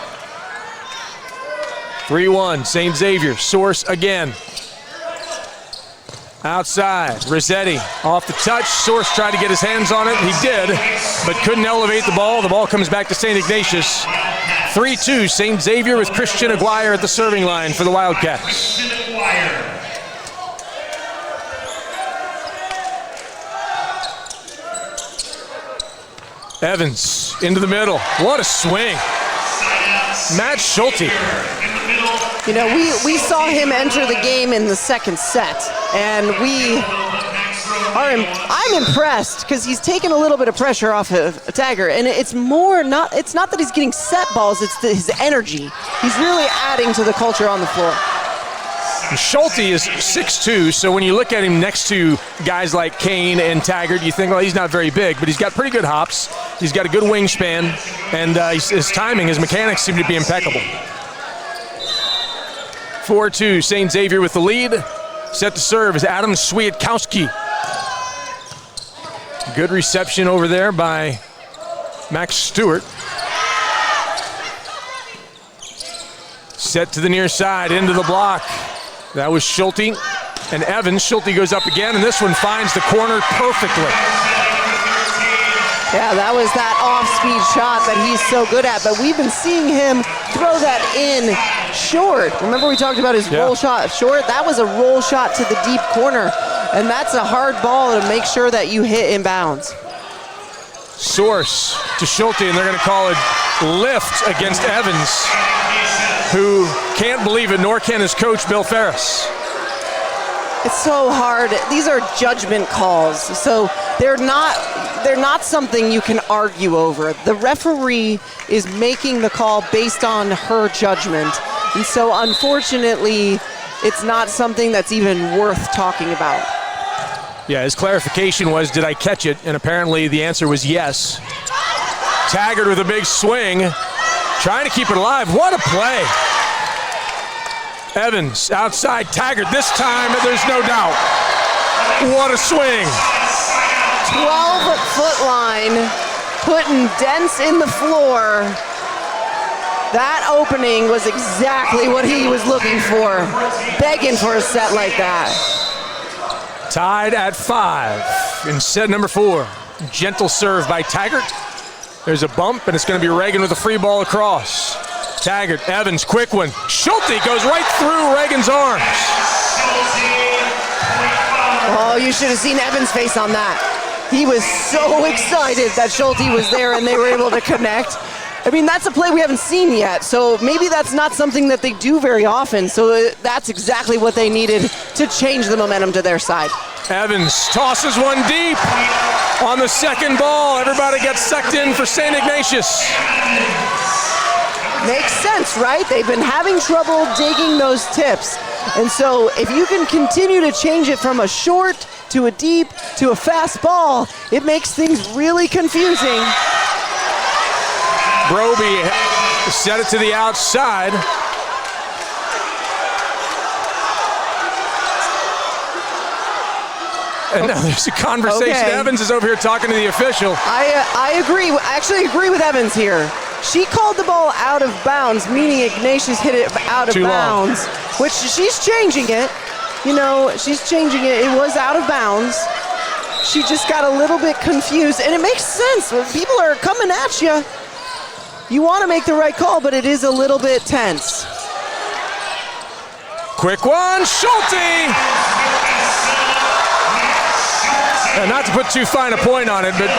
3-1, St. Xavier. Source again. Outside, Rossetti off the touch. Source tried to get his hands on it. He did, but couldn't elevate the ball. The ball comes back to St. Ignatius. 3-2, St. Xavier with Christian Aguirre at the serving line for the Wildcats. Evans into the middle. What a swing. Matt Schulte. You know, we saw him enter the game in the second set, and I'm impressed because he's taken a little bit of pressure off of Taggart, and it's not that he's getting set balls, it's his energy. He's really adding to the culture on the floor. Schulte is 6'2", so when you look at him next to guys like Kane and Taggart, you think, well, he's not very big, but he's got pretty good hops. He's got a good wingspan, and his timing, his mechanics seem to be impeccable. 4-2, St. Xavier with the lead. Set to serve is Adam Swiatkowski. Good reception over there by Max Stewart. Set to the near side, into the block. That was Schulte and Evans. Schulte goes up again, and this one finds the corner perfectly. Yeah, that was that off-speed shot that he's so good at, but we've been seeing him throw that in short. Remember we talked about his roll shot short? That was a roll shot to the deep corner, and that's a hard ball to make sure that you hit inbounds. Source to Schulte, and they're going to call it lift against Evans, who can't believe it, nor can his coach, Bill Ferris. It's so hard. These are judgment calls, so they're not something you can argue over. The referee is making the call based on her judgment, and so unfortunately, it's not something that's even worth talking about. Yeah, his clarification was, did I catch it? And apparently the answer was yes. Taggart with a big swing, trying to keep it alive. What a play. Evans outside Taggart. This time, there's no doubt. What a swing. 12-foot line, putting dents in the floor. That opening was exactly what he was looking for, begging for a set like that. Tied at 5 in set number 4. Gentle serve by Taggart. There's a bump, and it's going to be Reagan with a free ball across. Taggart, Evans, quick one. Schulte goes right through Reagan's arms. Oh, you should have seen Evans' face on that. He was so excited that Schulte was there and they were able to connect. I mean, that's a play we haven't seen yet, so maybe that's not something that they do very often, so that's exactly what they needed to change the momentum to their side. Evans tosses one deep on the second ball. Everybody gets sucked in for St. Ignatius. Makes sense, right? They've been having trouble digging those tips. And so if you can continue to change it from a short to a deep to a fast ball, it makes things really confusing. Broby set it to the outside. And now there's a conversation. Okay. Evans is over here talking to the official. I agree. I actually agree with Evans here. She called the ball out of bounds, meaning Ignatius hit it out of bounds, which she's changing it. You know, she's changing it. It was out of bounds. She just got a little bit confused, and it makes sense. When people are coming at you, you want to make the right call, but it is a little bit tense. Quick one, Schulte! Not to put too fine a point on it, but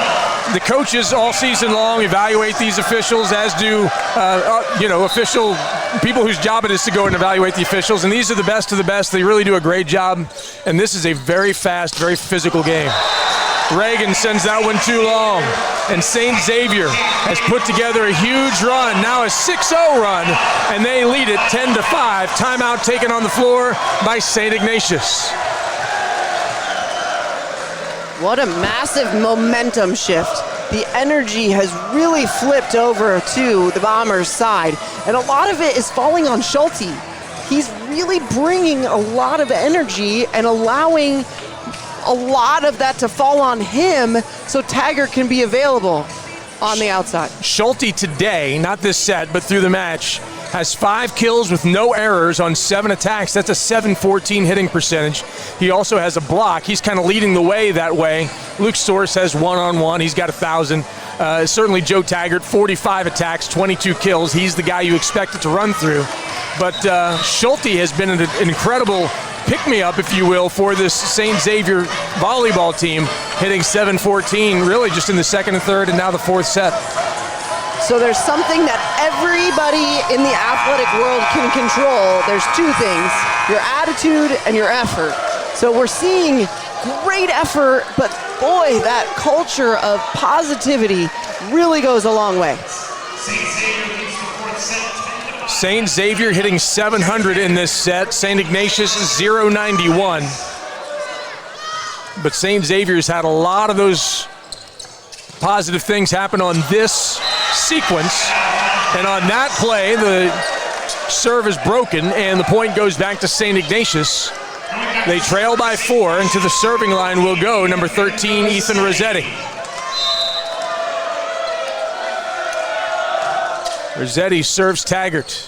the coaches all season long evaluate these officials, as do official people whose job it is to go and evaluate the officials. And these are the best of the best. They really do a great job. And this is a very fast, very physical game. Reagan sends that one too long. And St. Xavier has put together a huge run, now a 6-0 run, and they lead it 10-5. Timeout taken on the floor by St. Ignatius. What a massive momentum shift. The energy has really flipped over to the Bombers' side, and a lot of it is falling on Schulte. He's really bringing a lot of energy and allowing a lot of that to fall on him so Taggart can be available on the outside. Schulte today, not this set, but through the match, has 5 kills with no errors on 7 attacks. That's a .714 hitting percentage. He also has a block. He's kind of leading the way that way. Luke Source has 1-on-1. He's got 1,000. Certainly Joe Taggart, 45 attacks, 22 kills. He's the guy you expected to run through. But Schulte has been an incredible pick-me-up, if you will, for this St. Xavier volleyball team, hitting .714 really just in the second and third and now the fourth set. So there's something that everybody in the athletic world can control. There's 2 things, your attitude and your effort. So we're seeing great effort, but boy, that culture of positivity really goes a long way. St. Xavier hitting 700 in this set. St. Ignatius 091. But St. Xavier's had a lot of those positive things happen on this sequence. And on that play, the serve is broken and the point goes back to St. Ignatius. They trail by 4, and to the serving line will go number 13, Ethan Rossetti. Rossetti serves Taggart.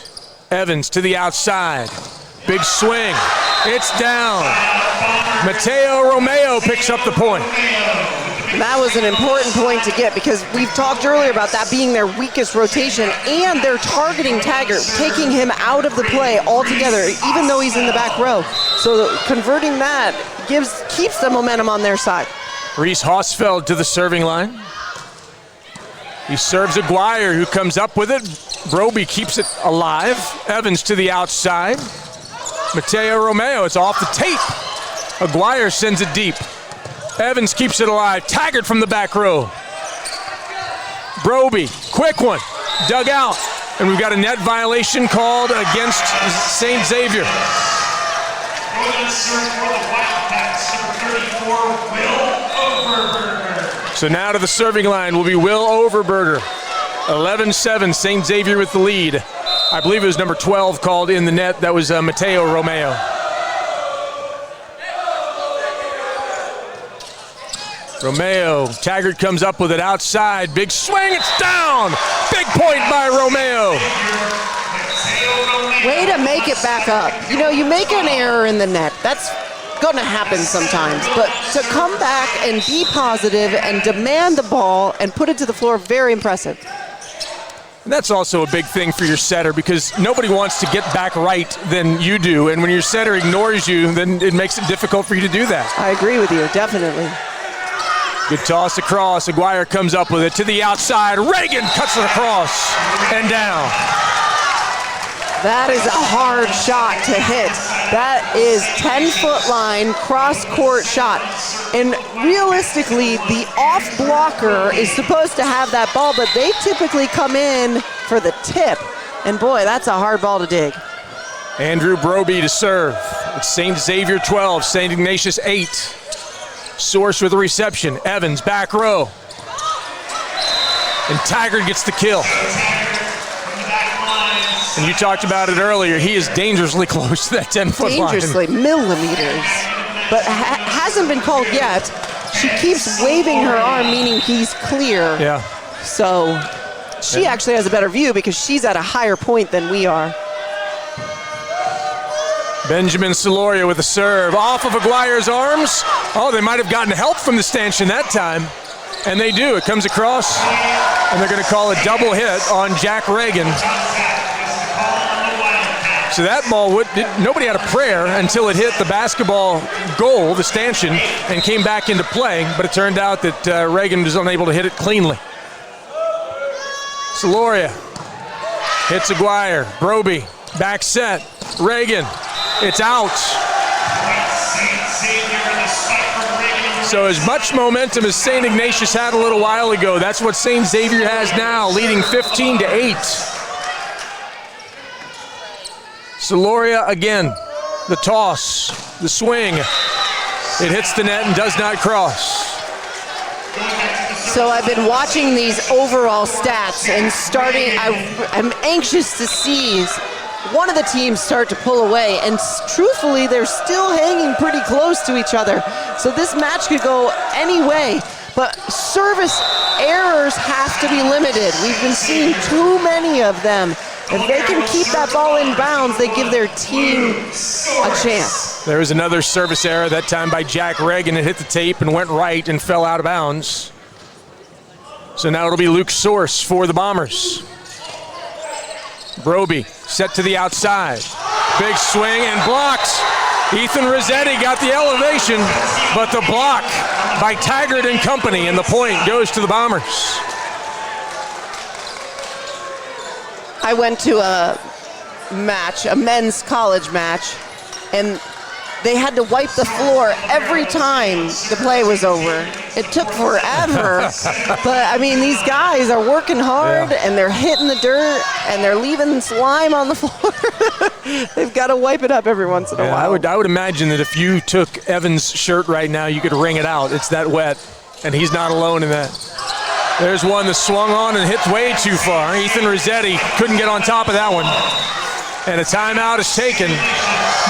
Evans to the outside. Big swing. It's down. Mateo Romeo picks up the point. That was an important point to get because we've talked earlier about that being their weakest rotation, and they're targeting Taggart, taking him out of the play altogether, even though he's in the back row. So converting that keeps the momentum on their side. Reese Hosfeld to the serving line. He serves Aguirre, who comes up with it. Broby keeps it alive. Evans to the outside. Mateo Romeo, it's off the tape. Aguirre sends it deep. Evans keeps it alive. Taggart from the back row. Broby, quick one, dug out. And we've got a net violation called against St. Xavier. So now to the serving line will be Will Overberger. 11-7, St. Xavier with the lead. I believe it was number 12 called in the net. That was Mateo Romeo. Romeo, Taggart comes up with it outside. Big swing, it's down. Big point by Romeo. Way to make it back up. You know, you make an error in the net. That's going to happen sometimes. But to come back and be positive and demand the ball and put it to the floor, very impressive. And that's also a big thing for your setter because nobody wants to get back right than you do. And when your setter ignores you, then it makes it difficult for you to do that. I agree with you, definitely. Good toss across. Aguirre comes up with it to the outside. Reagan cuts it across and down. That is a hard shot to hit. That is 10-foot line, cross-court shot. And realistically, the off blocker is supposed to have that ball, but they typically come in for the tip. And boy, that's a hard ball to dig. Andrew Broby to serve. It's St. Xavier 12, St. Ignatius 8. Source with the reception. Evans, back row. And Taggart gets the kill. And you talked about it earlier. He is dangerously close to that 10-foot line. Dangerously, millimeters. But hasn't been called yet. She keeps waving her arm, meaning he's clear. Yeah. So she actually has a better view because she's at a higher point than we are. Benjamin Soloria with a serve. Off of Aguirre's arms. Oh, they might have gotten help from the stanchion that time. And they do. It comes across, and they're going to call a double hit on Jack Reagan. So that ball, nobody had a prayer until it hit the basketball goal, the stanchion, and came back into play. But it turned out that Reagan was unable to hit it cleanly. Soloria hits Aguirre. Broby, back set. Reagan, it's out. So as much momentum as St. Ignatius had a little while ago, that's what St. Xavier has now, leading 15-8. Soloria again, the toss, the swing. It hits the net and does not cross. So I've been watching these overall stats and I'm anxious to see one of the teams start to pull away, and truthfully, they're still hanging pretty close to each other. So this match could go any way, but service errors have to be limited. We've been seeing too many of them. If they can keep that ball in bounds, they give their team a chance. There was another service error, that time by Jack Reagan. It hit the tape and went right and fell out of bounds. So now it'll be Luke Source for the Bombers. Broby set to the outside. Big swing and blocked. Ethan Rossetti got the elevation, but the block by Taggart and company, and the point goes to the Bombers. I went to a match, a men's college match, and they had to wipe the floor every time the play was over. It took forever, but I mean, these guys are working hard, and they're hitting the dirt, and they're leaving slime on the floor. They've got to wipe it up every once in a while. I would imagine that if you took Evan's shirt right now, you could wring it out. It's that wet, and he's not alone in that. There's one that swung on and hit way too far. Ethan Rossetti couldn't get on top of that one. And a timeout is taken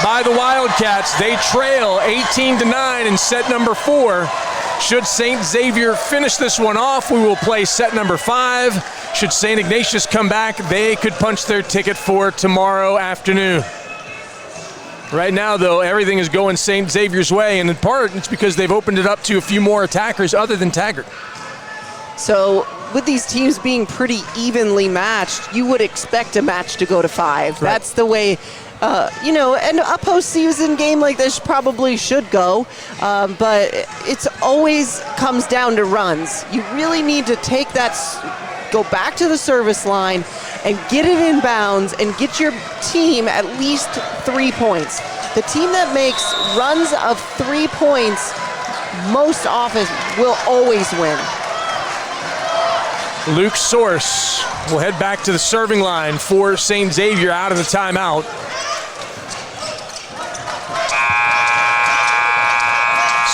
by the Wildcats. They trail 18-9 in set number 4. Should St. Xavier finish this one off, we will play set number 5. Should St. Ignatius come back, they could punch their ticket for tomorrow afternoon. Right now, though, everything is going St. Xavier's way, and in part, it's because they've opened it up to a few more attackers other than Taggart. So with these teams being pretty evenly matched, you would expect a match to go to 5. Right. That's the way, and a postseason game like this probably should go, but it's always comes down to runs. You really need to take that, go back to the service line and get it in bounds and get your team at least 3 points. The team that makes runs of 3 points most often will always win. Luke Source will head back to the serving line for St. Xavier out of the timeout.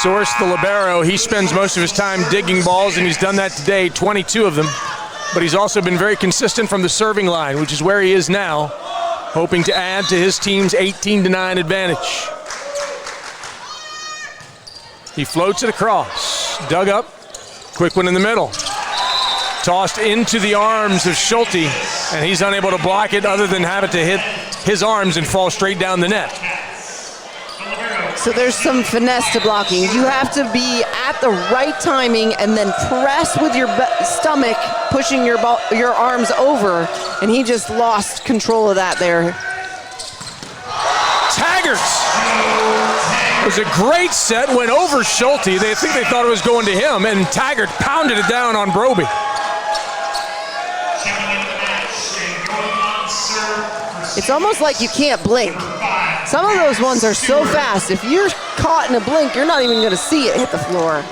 Source, the libero, he spends most of his time digging balls, and he's done that today, 22 of them. But he's also been very consistent from the serving line, which is where he is now, hoping to add to his team's 18-9 advantage. He floats it across. Dug up. Quick one in the middle. Tossed into the arms of Schulte, and he's unable to block it other than have it to hit his arms and fall straight down the net. So there's some finesse to blocking. You have to be at the right timing and then press with your stomach, pushing your arms over, and he just lost control of that there. Taggart! It was a great set, went over Schulte. They thought it was going to him, and Taggart pounded it down on Broby. It's almost like you can't blink. Some of those ones are so fast. If you're caught in a blink, you're not even going to see it hit the floor.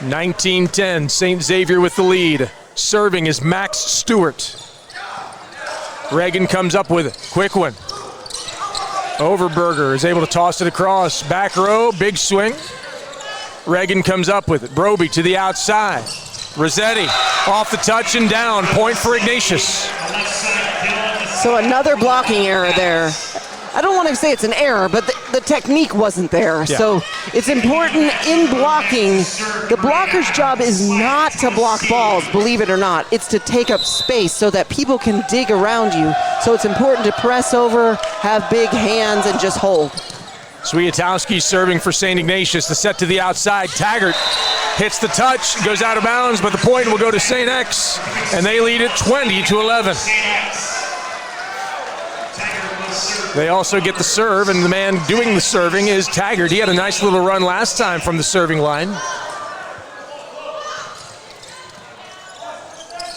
19-10, St. Xavier with the lead. Serving is Max Stewart. Reagan comes up with it. Quick one. Overberger is able to toss it across. Back row, big swing. Reagan comes up with it. Broby to the outside. Rossetti off the touch and down. Point for Ignatius. So another blocking error there. I don't want to say it's an error, but the technique wasn't there. Yeah. So it's important in blocking. The blocker's job is not to block balls, believe it or not. It's to take up space so that people can dig around you. So it's important to press over, have big hands, and just hold. Swiatowski serving for St. Ignatius. The set to the outside. Taggart hits the touch, goes out of bounds, but the point will go to St. X, and they lead it 20-11. They also get the serve, and the man doing the serving is Taggart. He had a nice little run last time from the serving line.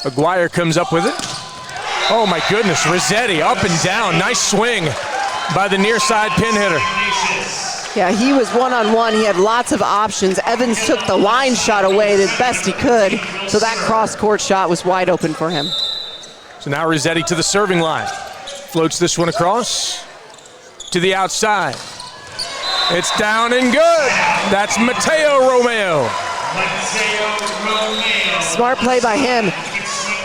Aguirre comes up with it. Oh my goodness, Rossetti up and down. Nice swing by the near side pin hitter. Yeah, he was one-on-one. He had lots of options. Evans took the line shot away the best he could, so that cross-court shot was wide open for him. So now Rossetti to the serving line. Floats this one across to the outside. It's down and good. That's Mateo Romeo. Smart play by him.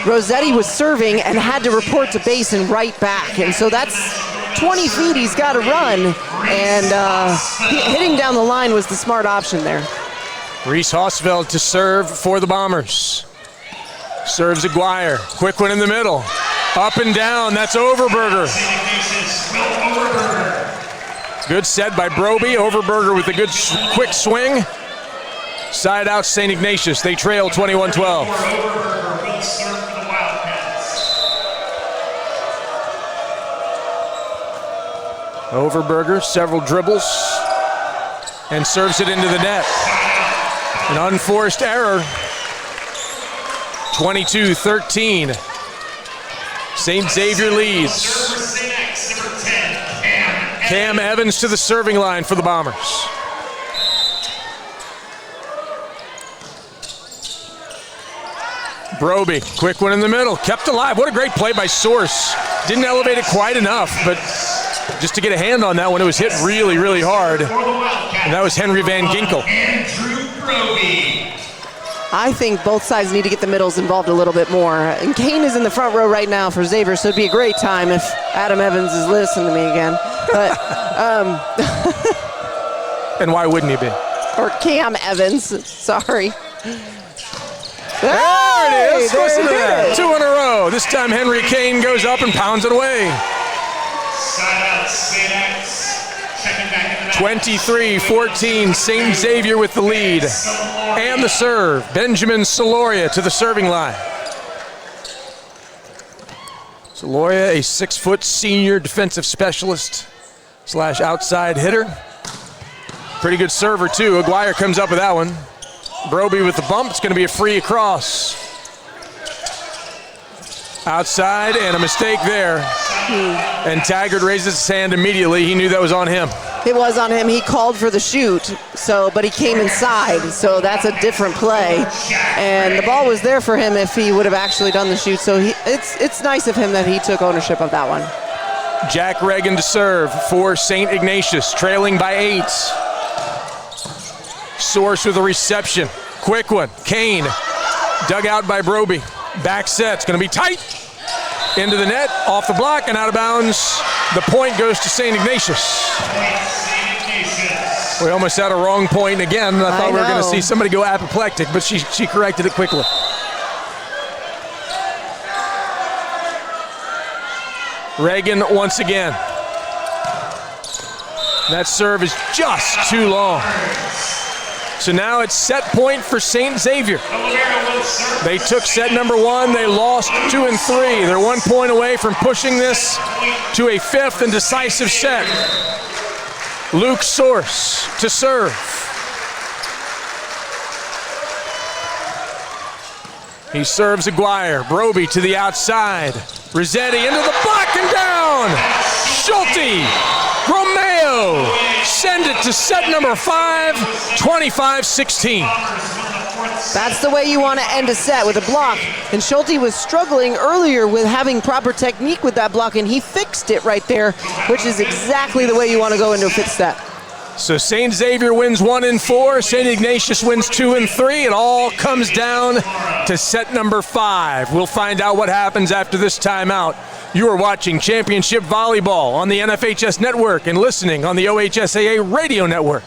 Rossetti was serving and had to report to base and right back. And so that's 20 feet he's got to run. And hitting down the line was the smart option there. Reese Hosfeld to serve for the Bombers. Serves Aguirre. Quick one in the middle. Up and down, that's Overberger. Good set by Broby. Overberger with a good quick swing. Side out St. Ignatius. They trail 21-12. Overberger, several dribbles, and serves it into the net. An unforced error. 22-13. St. Xavier leads. Cam Evans to the serving line for the Bombers. Broby, quick one in the middle, kept alive. What a great play by Source. Didn't elevate it quite enough, but just to get a hand on that one, it was hit really, really hard. And that was Henry Van Ginkel. I think both sides need to get the middles involved a little bit more. And Kane is in the front row right now for Xavier, so it'd be a great time if Adam Evans is listening to me again. But and why wouldn't he be? Or Cam Evans, sorry. There it is. Listen to that. It. 2 in a row. This time Henry Kane goes up and pounds it away. 23-14, St. Xavier with the lead. And the serve, Benjamin Soloria to the serving line. Soloria, a 6-foot senior defensive specialist / outside hitter. Pretty good server too. Aguirre comes up with that one. Broby with the bump. It's going to be a free across. Outside and a mistake there. And Taggart raises his hand immediately. He knew that was on him. It was on him. He called for the shoot, but he came inside, so that's a different play. And the ball was there for him if he would have actually done the shoot. So it's nice of him that he took ownership of that one. Jack Reagan to serve for St. Ignatius, trailing by 8. Source with a reception. Quick one. Kane, dug out by Broby. Back set. It's going to be tight. Into the net, off the block, and out of bounds. The point goes to St. Ignatius. We almost had a wrong point again. I thought we were going to know. see somebody go apoplectic, but she corrected it quickly. Reagan once again. That serve is just too long. So now it's set point for St. Xavier. They took set number 1. They lost 2 and 3. They're 1 point away from pushing this to a 5th and decisive set. Luke Source to serve. He serves Aguirre. Broby to the outside. Rossetti into the block and down. Schulte. Romeo. Send it to set number 5, 25-16. That's the way you want to end a set, with a block. And Schulte was struggling earlier with having proper technique with that block, and he fixed it right there, which is exactly the way you want to go into a 5th set. So St. Xavier wins 1 and 4. St. Ignatius wins 2 and 3. It all comes down to set number 5. We'll find out what happens after this timeout. You are watching Championship Volleyball on the NFHS Network and listening on the OHSAA Radio Network.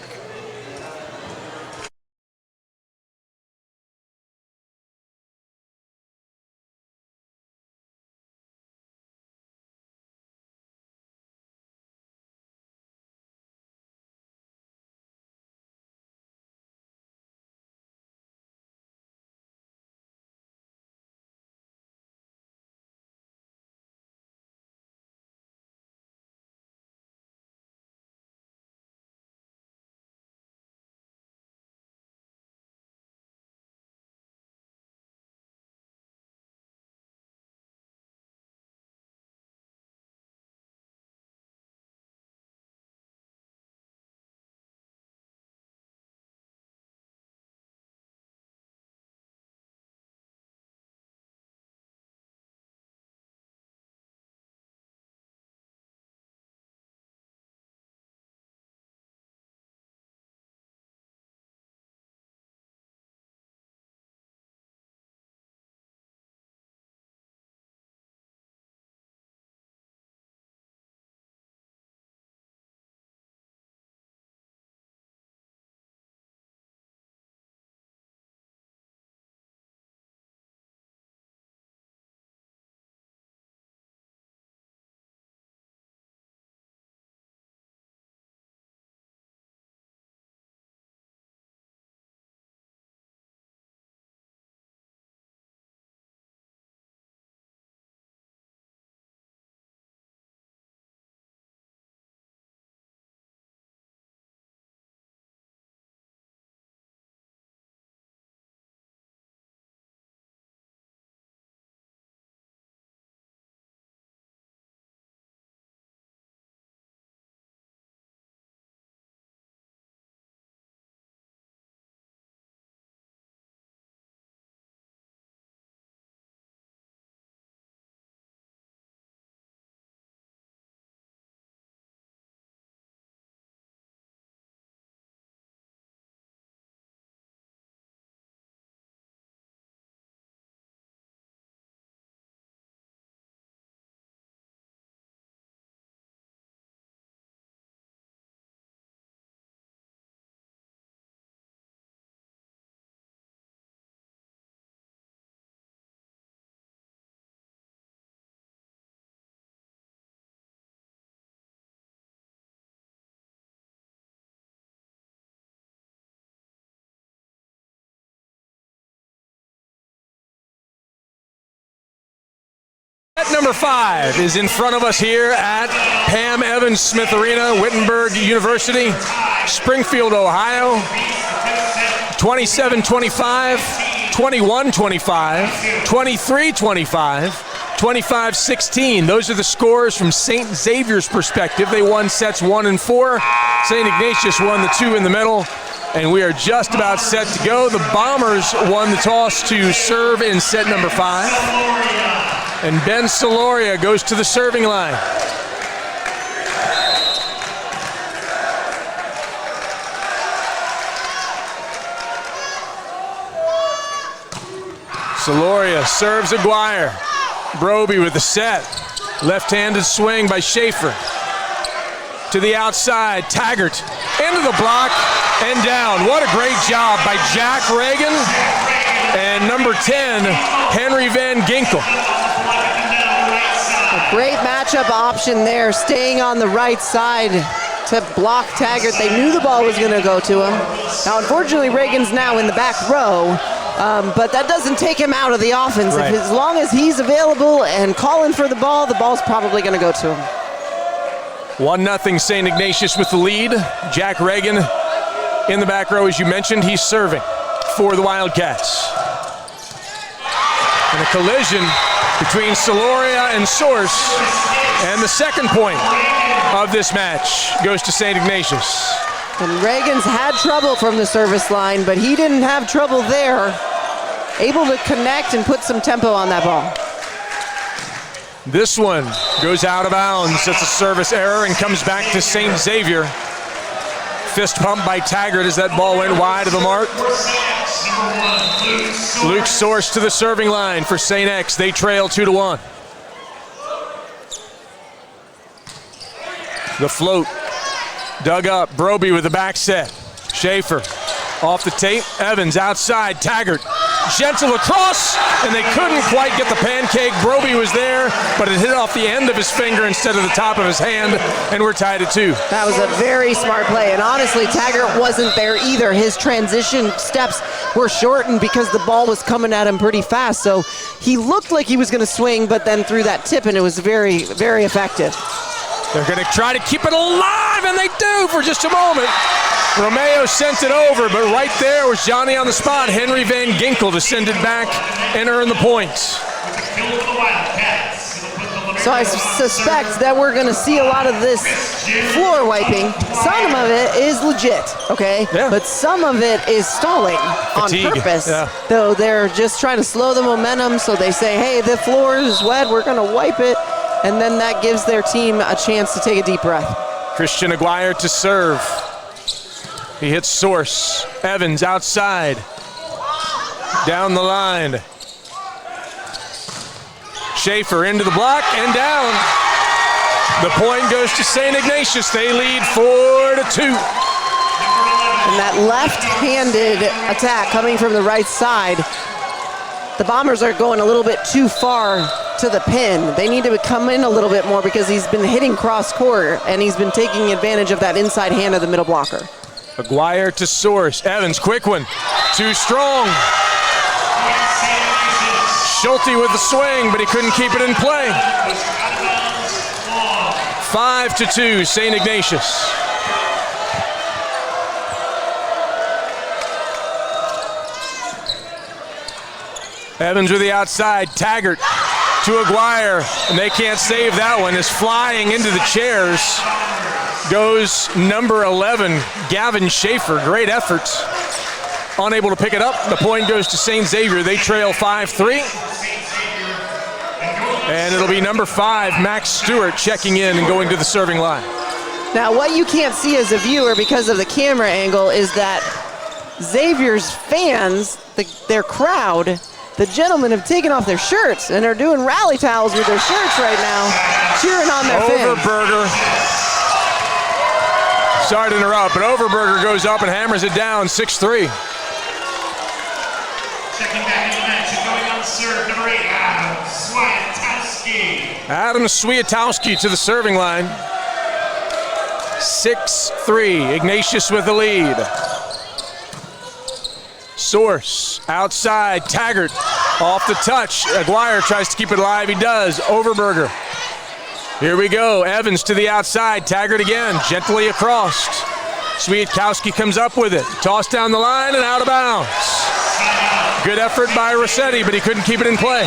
Set number 5 is in front of us here at Pam Evans Smith Arena, Wittenberg University, Springfield, Ohio. 27-25, 21-25, 23-25, 25-16. Those are the scores from St. Xavier's perspective. They won sets 1 and 4. St. Ignatius won the 2 in the middle. And we are just about set to go. The Bombers won the toss to serve in set number 5. And Ben Soloria goes to the serving line. Soloria serves Aguirre. Broby with the set. Left-handed swing by Schaefer. To the outside, Taggart into the block, and down. What a great job by Jack Reagan and number 10, Henry Van Ginkel. A great matchup option there, staying on the right side to block Taggart. They knew the ball was going to go to him. Now, unfortunately, Reagan's now in the back row, but that doesn't take him out of the offense. Right. As long as he's available and calling for the ball's probably going to go to him. 1-0 St. Ignatius with the lead. Jack Reagan in the back row, as you mentioned. He's serving for the Wildcats. And a collision between Soloria and Source. And the second point of this match goes to St. Ignatius. And Reagan's had trouble from the service line, but he didn't have trouble there. Able to connect and put some tempo on that ball. This one goes out of bounds. It's a service error and comes back to St. Xavier. Fist pump by Taggart as that ball went wide of the mark. Luke Source to the serving line for St. X. They trail 2-1. The float dug up. Broby with the back set. Schaefer off the tape. Evans outside. Taggart gentle across, and they couldn't quite get the pancake. Broby was there, but it hit off the end of his finger instead of the top of his hand, and we're tied at 2. That was a very smart play, and honestly, Taggart wasn't there either. His transition steps were shortened because the ball was coming at him pretty fast, so he looked like he was going to swing, but then threw that tip, and it was very, very effective. They're going to try to keep it alive, and they do for just a moment. Romeo sent it over, but right there was Johnny on the spot, Henry Van Ginkel, to send it back and earn the points. So I suspect that we're going to see a lot of this floor wiping. Some of it is legit, okay? Yeah. But some of it is stalling Fatigue. on purpose. Yeah. Though they're just trying to slow the momentum, so they say, hey, the floor is wet, we're going to wipe it. And then that gives their team a chance to take a deep breath. Christian Aguirre to serve. He hits Source. Evans outside. Down the line. Schaefer into the block and down. The point goes to St. Ignatius. They lead 4-2. And that left-handed attack coming from the right side, the Bombers are going a little bit too far to the pin. They need to come in a little bit more because he's been hitting cross court and he's been taking advantage of that inside hand of the middle blocker. Aguirre to Source. Evans, quick one. Too strong. Schulte with the swing, but he couldn't keep it in play. 5-2, St. Ignatius. Evans with the outside. Taggart to Aguirre, and they can't save that one. Is flying into the chairs goes number 11, Gavin Schaefer. Great effort. Unable to pick it up. The point goes to St. Xavier. They trail 5-3. And it'll be number 5, Max Stewart, checking in and going to the serving line. Now, what you can't see as a viewer because of the camera angle is that Xavier's fans, their crowd, the gentlemen have taken off their shirts and are doing rally towels with their shirts right now, cheering on their fans. Overberger. Sorry to interrupt, but Overberger goes up and hammers it down, 6-3. Checking back in the match and going on serve, number 8, Adam Swiatowski. Adam Swiatowski to the serving line. 6-3, Ignatius with the lead. Source, outside, Taggart, off the touch. Aguirre tries to keep it alive, he does. Overberger. Here we go, Evans to the outside, Taggart again, gently across. Swiatkowski comes up with it, tossed down the line and out of bounds. Good effort by Rossetti, but he couldn't keep it in play.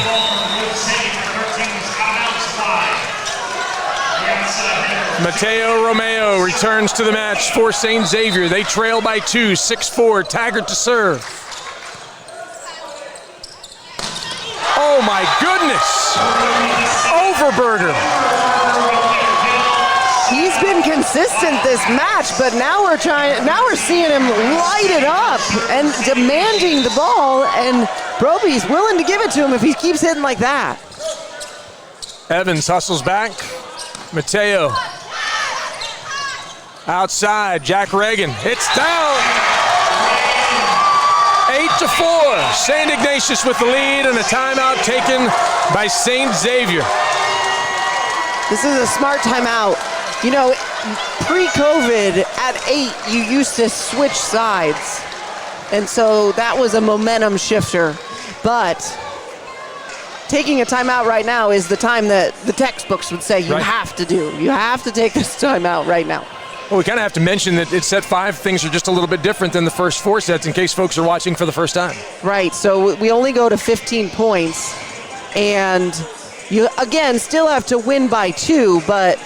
Mateo Romeo returns to the match for St. Xavier. They trail by 2, 6-4, Taggart to serve. Oh my goodness! Overberger. He's been consistent this match, but now we're seeing him light it up and demanding the ball, and Broby's willing to give it to him if he keeps hitting like that. Evans hustles back. Mateo. Outside, Jack Reagan. It's down. 8-4. St. Ignatius with the lead and a timeout taken by St. Xavier. This is a smart timeout. You know, pre-COVID at 8, you used to switch sides. And so that was a momentum shifter. But taking a timeout right now is the time that the textbooks would say you have to do. You have to take this timeout right now. Well, we kind of have to mention that it's set 5. Things are just a little bit different than the first 4 sets in case folks are watching for the first time. Right, so we only go to 15 points. And you, again, still have to win by 2, but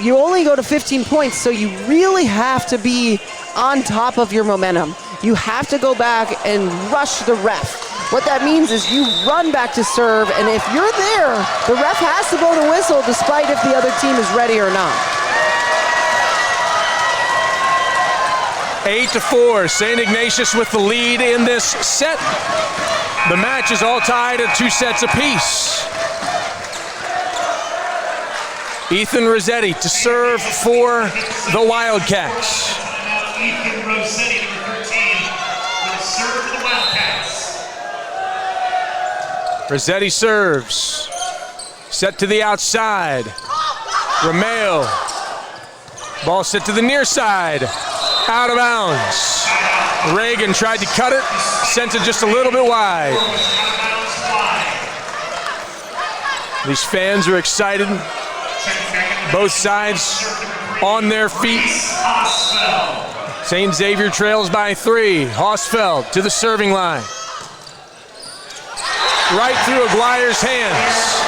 you only go to 15 points, so you really have to be on top of your momentum. You have to go back and rush the ref. What that means is you run back to serve, and if you're there, the ref has to blow the whistle despite if the other team is ready or not. 8-4, St. Ignatius with the lead in this set. The match is all tied at 2 sets apiece. Ethan Rossetti to serve for the Wildcats. Ethan Rossetti, number 13, will serve for the Wildcats. Rossetti serves. Set to the outside. Romeo. Ball set to the near side. Out of bounds. Reagan tried to cut it, sent it just a little bit wide. These fans are excited. Both sides on their feet. St. Xavier trails by 3. Hausfeld to the serving line. Right through Aguirre's hands.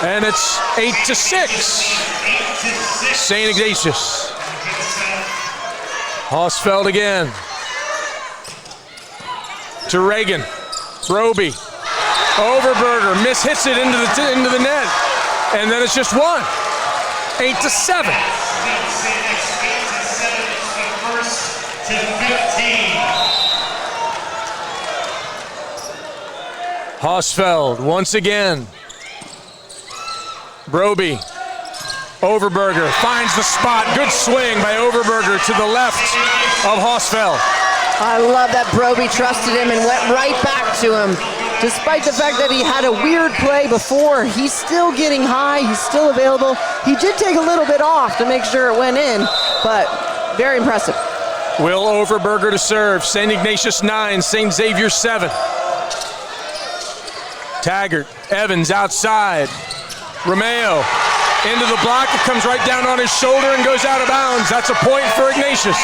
And it's 8-6. St. Ignatius. Hausfeld again. To Reagan. Roby. Overberger mishits it into the net. And then it's just 1. 8-7. Hausfeld once again. Broby. Overberger finds the spot. Good swing by Overberger to the left of Hausfeld. I love that Broby trusted him and went right back to him. Despite the fact that he had a weird play before, he's still getting high, he's still available. He did take a little bit off to make sure it went in, but very impressive. Will Overberger to serve. St. Ignatius 9, St. Xavier 7. Taggart, Evans outside. Romeo into the block. It comes right down on his shoulder and goes out of bounds. That's a point for Ignatius.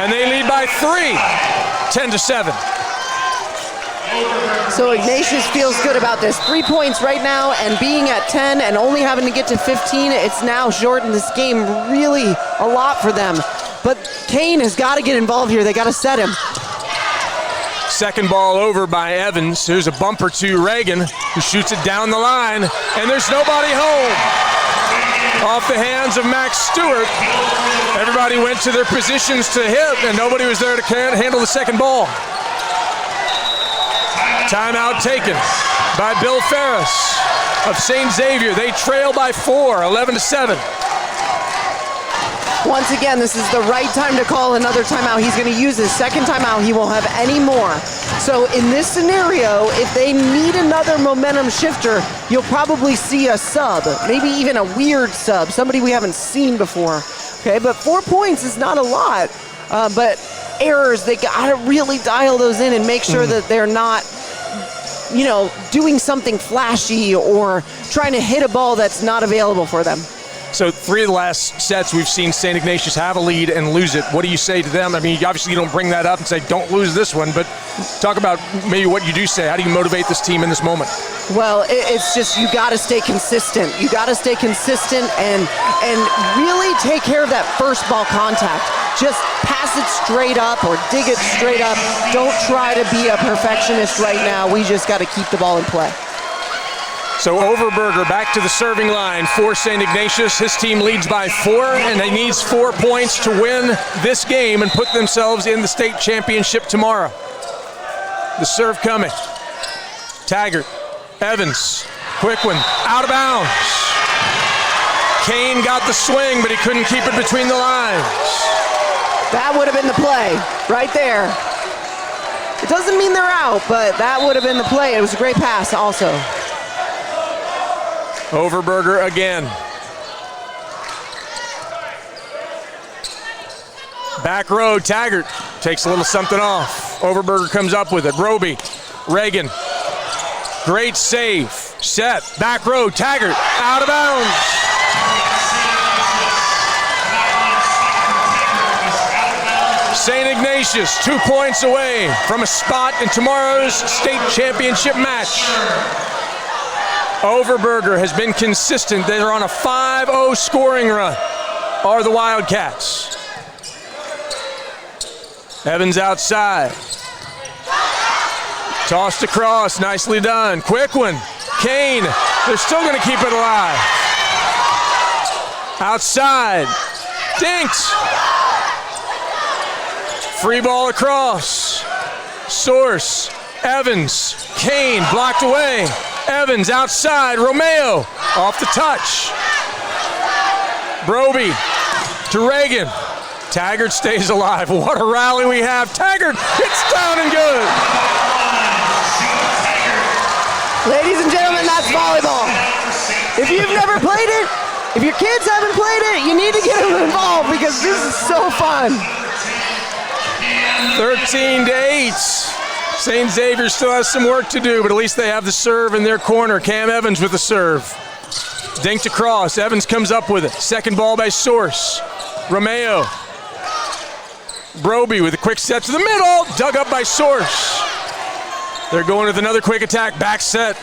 And they lead by 3, 10-7. So Ignatius feels good about this. 3 points right now, and being at 10 and only having to get to 15, it's now shortened this game really a lot for them. But Kane has got to get involved here. They got to set him. Second ball over by Evans. There's a bumper to Reagan, who shoots it down the line, and there's nobody home. Off the hands of Max Stewart. Everybody went to their positions to hit, and nobody was there to handle the second ball. Timeout taken by Bill Ferris of St. Xavier. They trail by 4, 11-7. Once again, this is the right time to call another timeout. He's going to use his second timeout. He won't have any more. So in this scenario, if they need another momentum shifter, you'll probably see a sub, maybe even a weird sub, somebody we haven't seen before. Okay, but 4 points is not a lot. But errors, they got to really dial those in and make sure that they're not, you know, doing something flashy or trying to hit a ball that's not available for them. So 3 of the last sets we've seen St. Ignatius have a lead and lose it. What do you say to them? I mean, obviously you don't bring that up and say, don't lose this one, but talk about maybe what you do say. How do you motivate this team in this moment? Well, it's just you got to stay consistent. You got to stay consistent and really take care of that first ball contact. Just pass it straight up or dig it straight up. Don't try to be a perfectionist right now. We just got to keep the ball in play. So Overberger back to the serving line for St. Ignatius. His team leads by 4, and they need 4 points to win this game and put themselves in the state championship tomorrow. The serve coming. Taggart, Evans, quick one, out of bounds. Kane got the swing, but he couldn't keep it between the lines. That would have been the play right there. It doesn't mean they're out, but that would have been the play. It was a great pass also. Overberger again. Back row, Taggart takes a little something off. Overberger comes up with it. Roby, Reagan, great save. Set, back row, Taggart, out of bounds. St. Ignatius 2 points away from a spot in tomorrow's state championship match. Overberger has been consistent. They're on a 5-0 scoring run, are the Wildcats. Evans outside. Tossed across, nicely done. Quick one. Kane, they're still going to keep it alive. Outside. Dinks. Free ball across. Source. Evans. Kane blocked away. Evans outside. Romeo off the touch. Broby to Reagan. Taggart stays alive. What a rally we have. Taggart hits down and good. Ladies and gentlemen, that's volleyball. If you've never played it, if your kids haven't played it, you need to get them involved because this is so fun. 13-8. St. Xavier still has some work to do, but at least they have the serve in their corner. Cam Evans with the serve. Dinked across. Evans comes up with it. Second ball by Source. Romeo. Broby with a quick set to the middle. Dug up by Source. They're going with another quick attack. Back set.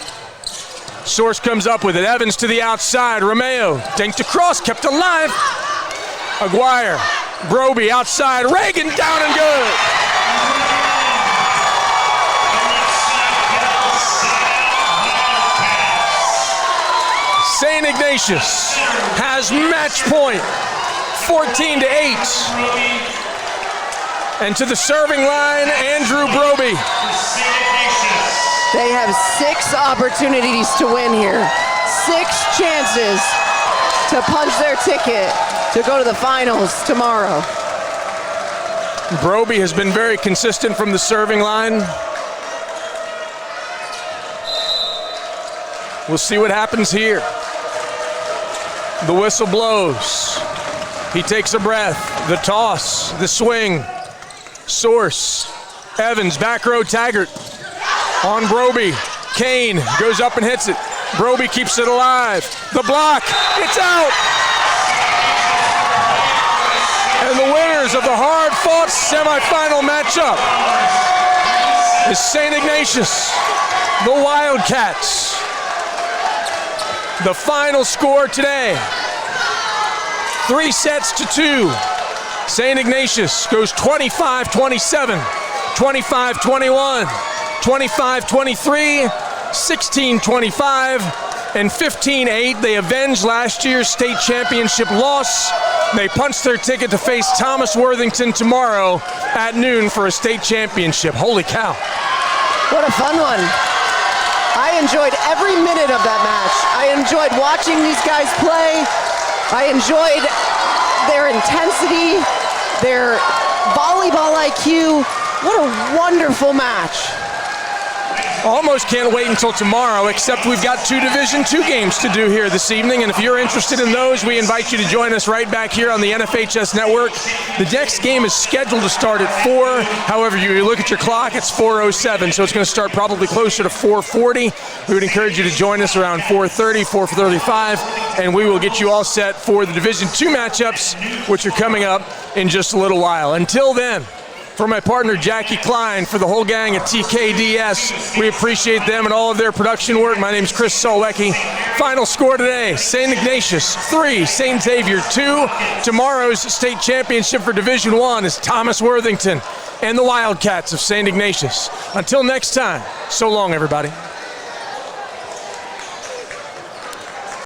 Source comes up with it. Evans to the outside. Romeo. Dinked across. Kept alive. Aguirre. Broby outside. Reagan down and good. St. Ignatius has match point, 14-8. And to the serving line, Andrew Broby. They have 6 opportunities to win here. 6 chances to punch their ticket to go to the finals tomorrow. Broby has been very consistent from the serving line. We'll see what happens here. The whistle blows. He takes a breath. The toss, the swing. Source. Evans, back row, Taggart. On Broby. Kane goes up and hits it. Broby keeps it alive. The block. It's out. And the winners of the hard-fought semifinal matchup is St. Ignatius, the Wildcats. The final score today, 3-2. St. Ignatius goes 25-27, 25-21, 25-23, 16-25, and 15-8. They avenged last year's state championship loss. They punch their ticket to face Thomas Worthington tomorrow at noon for a state championship. Holy cow. What a fun one. I enjoyed every minute of that match. I enjoyed watching these guys play. I enjoyed their intensity, their volleyball IQ. What a wonderful match. Almost can't wait until tomorrow, except we've got 2 Division II games to do here this evening, and if you're interested in those, we invite you to join us right back here on the NFHS Network. The next game is scheduled to start at 4. However, you look at your clock, it's 4:07, so it's going to start probably closer to 4:40. We would encourage you to join us around 4:30, 4:35, and we will get you all set for the Division II matchups, which are coming up in just a little while. Until then, for my partner Jackie Klein, for the whole gang at TKDS, we appreciate them and all of their production work. My name is Chris Solwecki. Final score today, St. Ignatius 3, St. Xavier 2. Tomorrow's state championship for Division I is Thomas Worthington and the Wildcats of St. Ignatius. Until next time, so long everybody.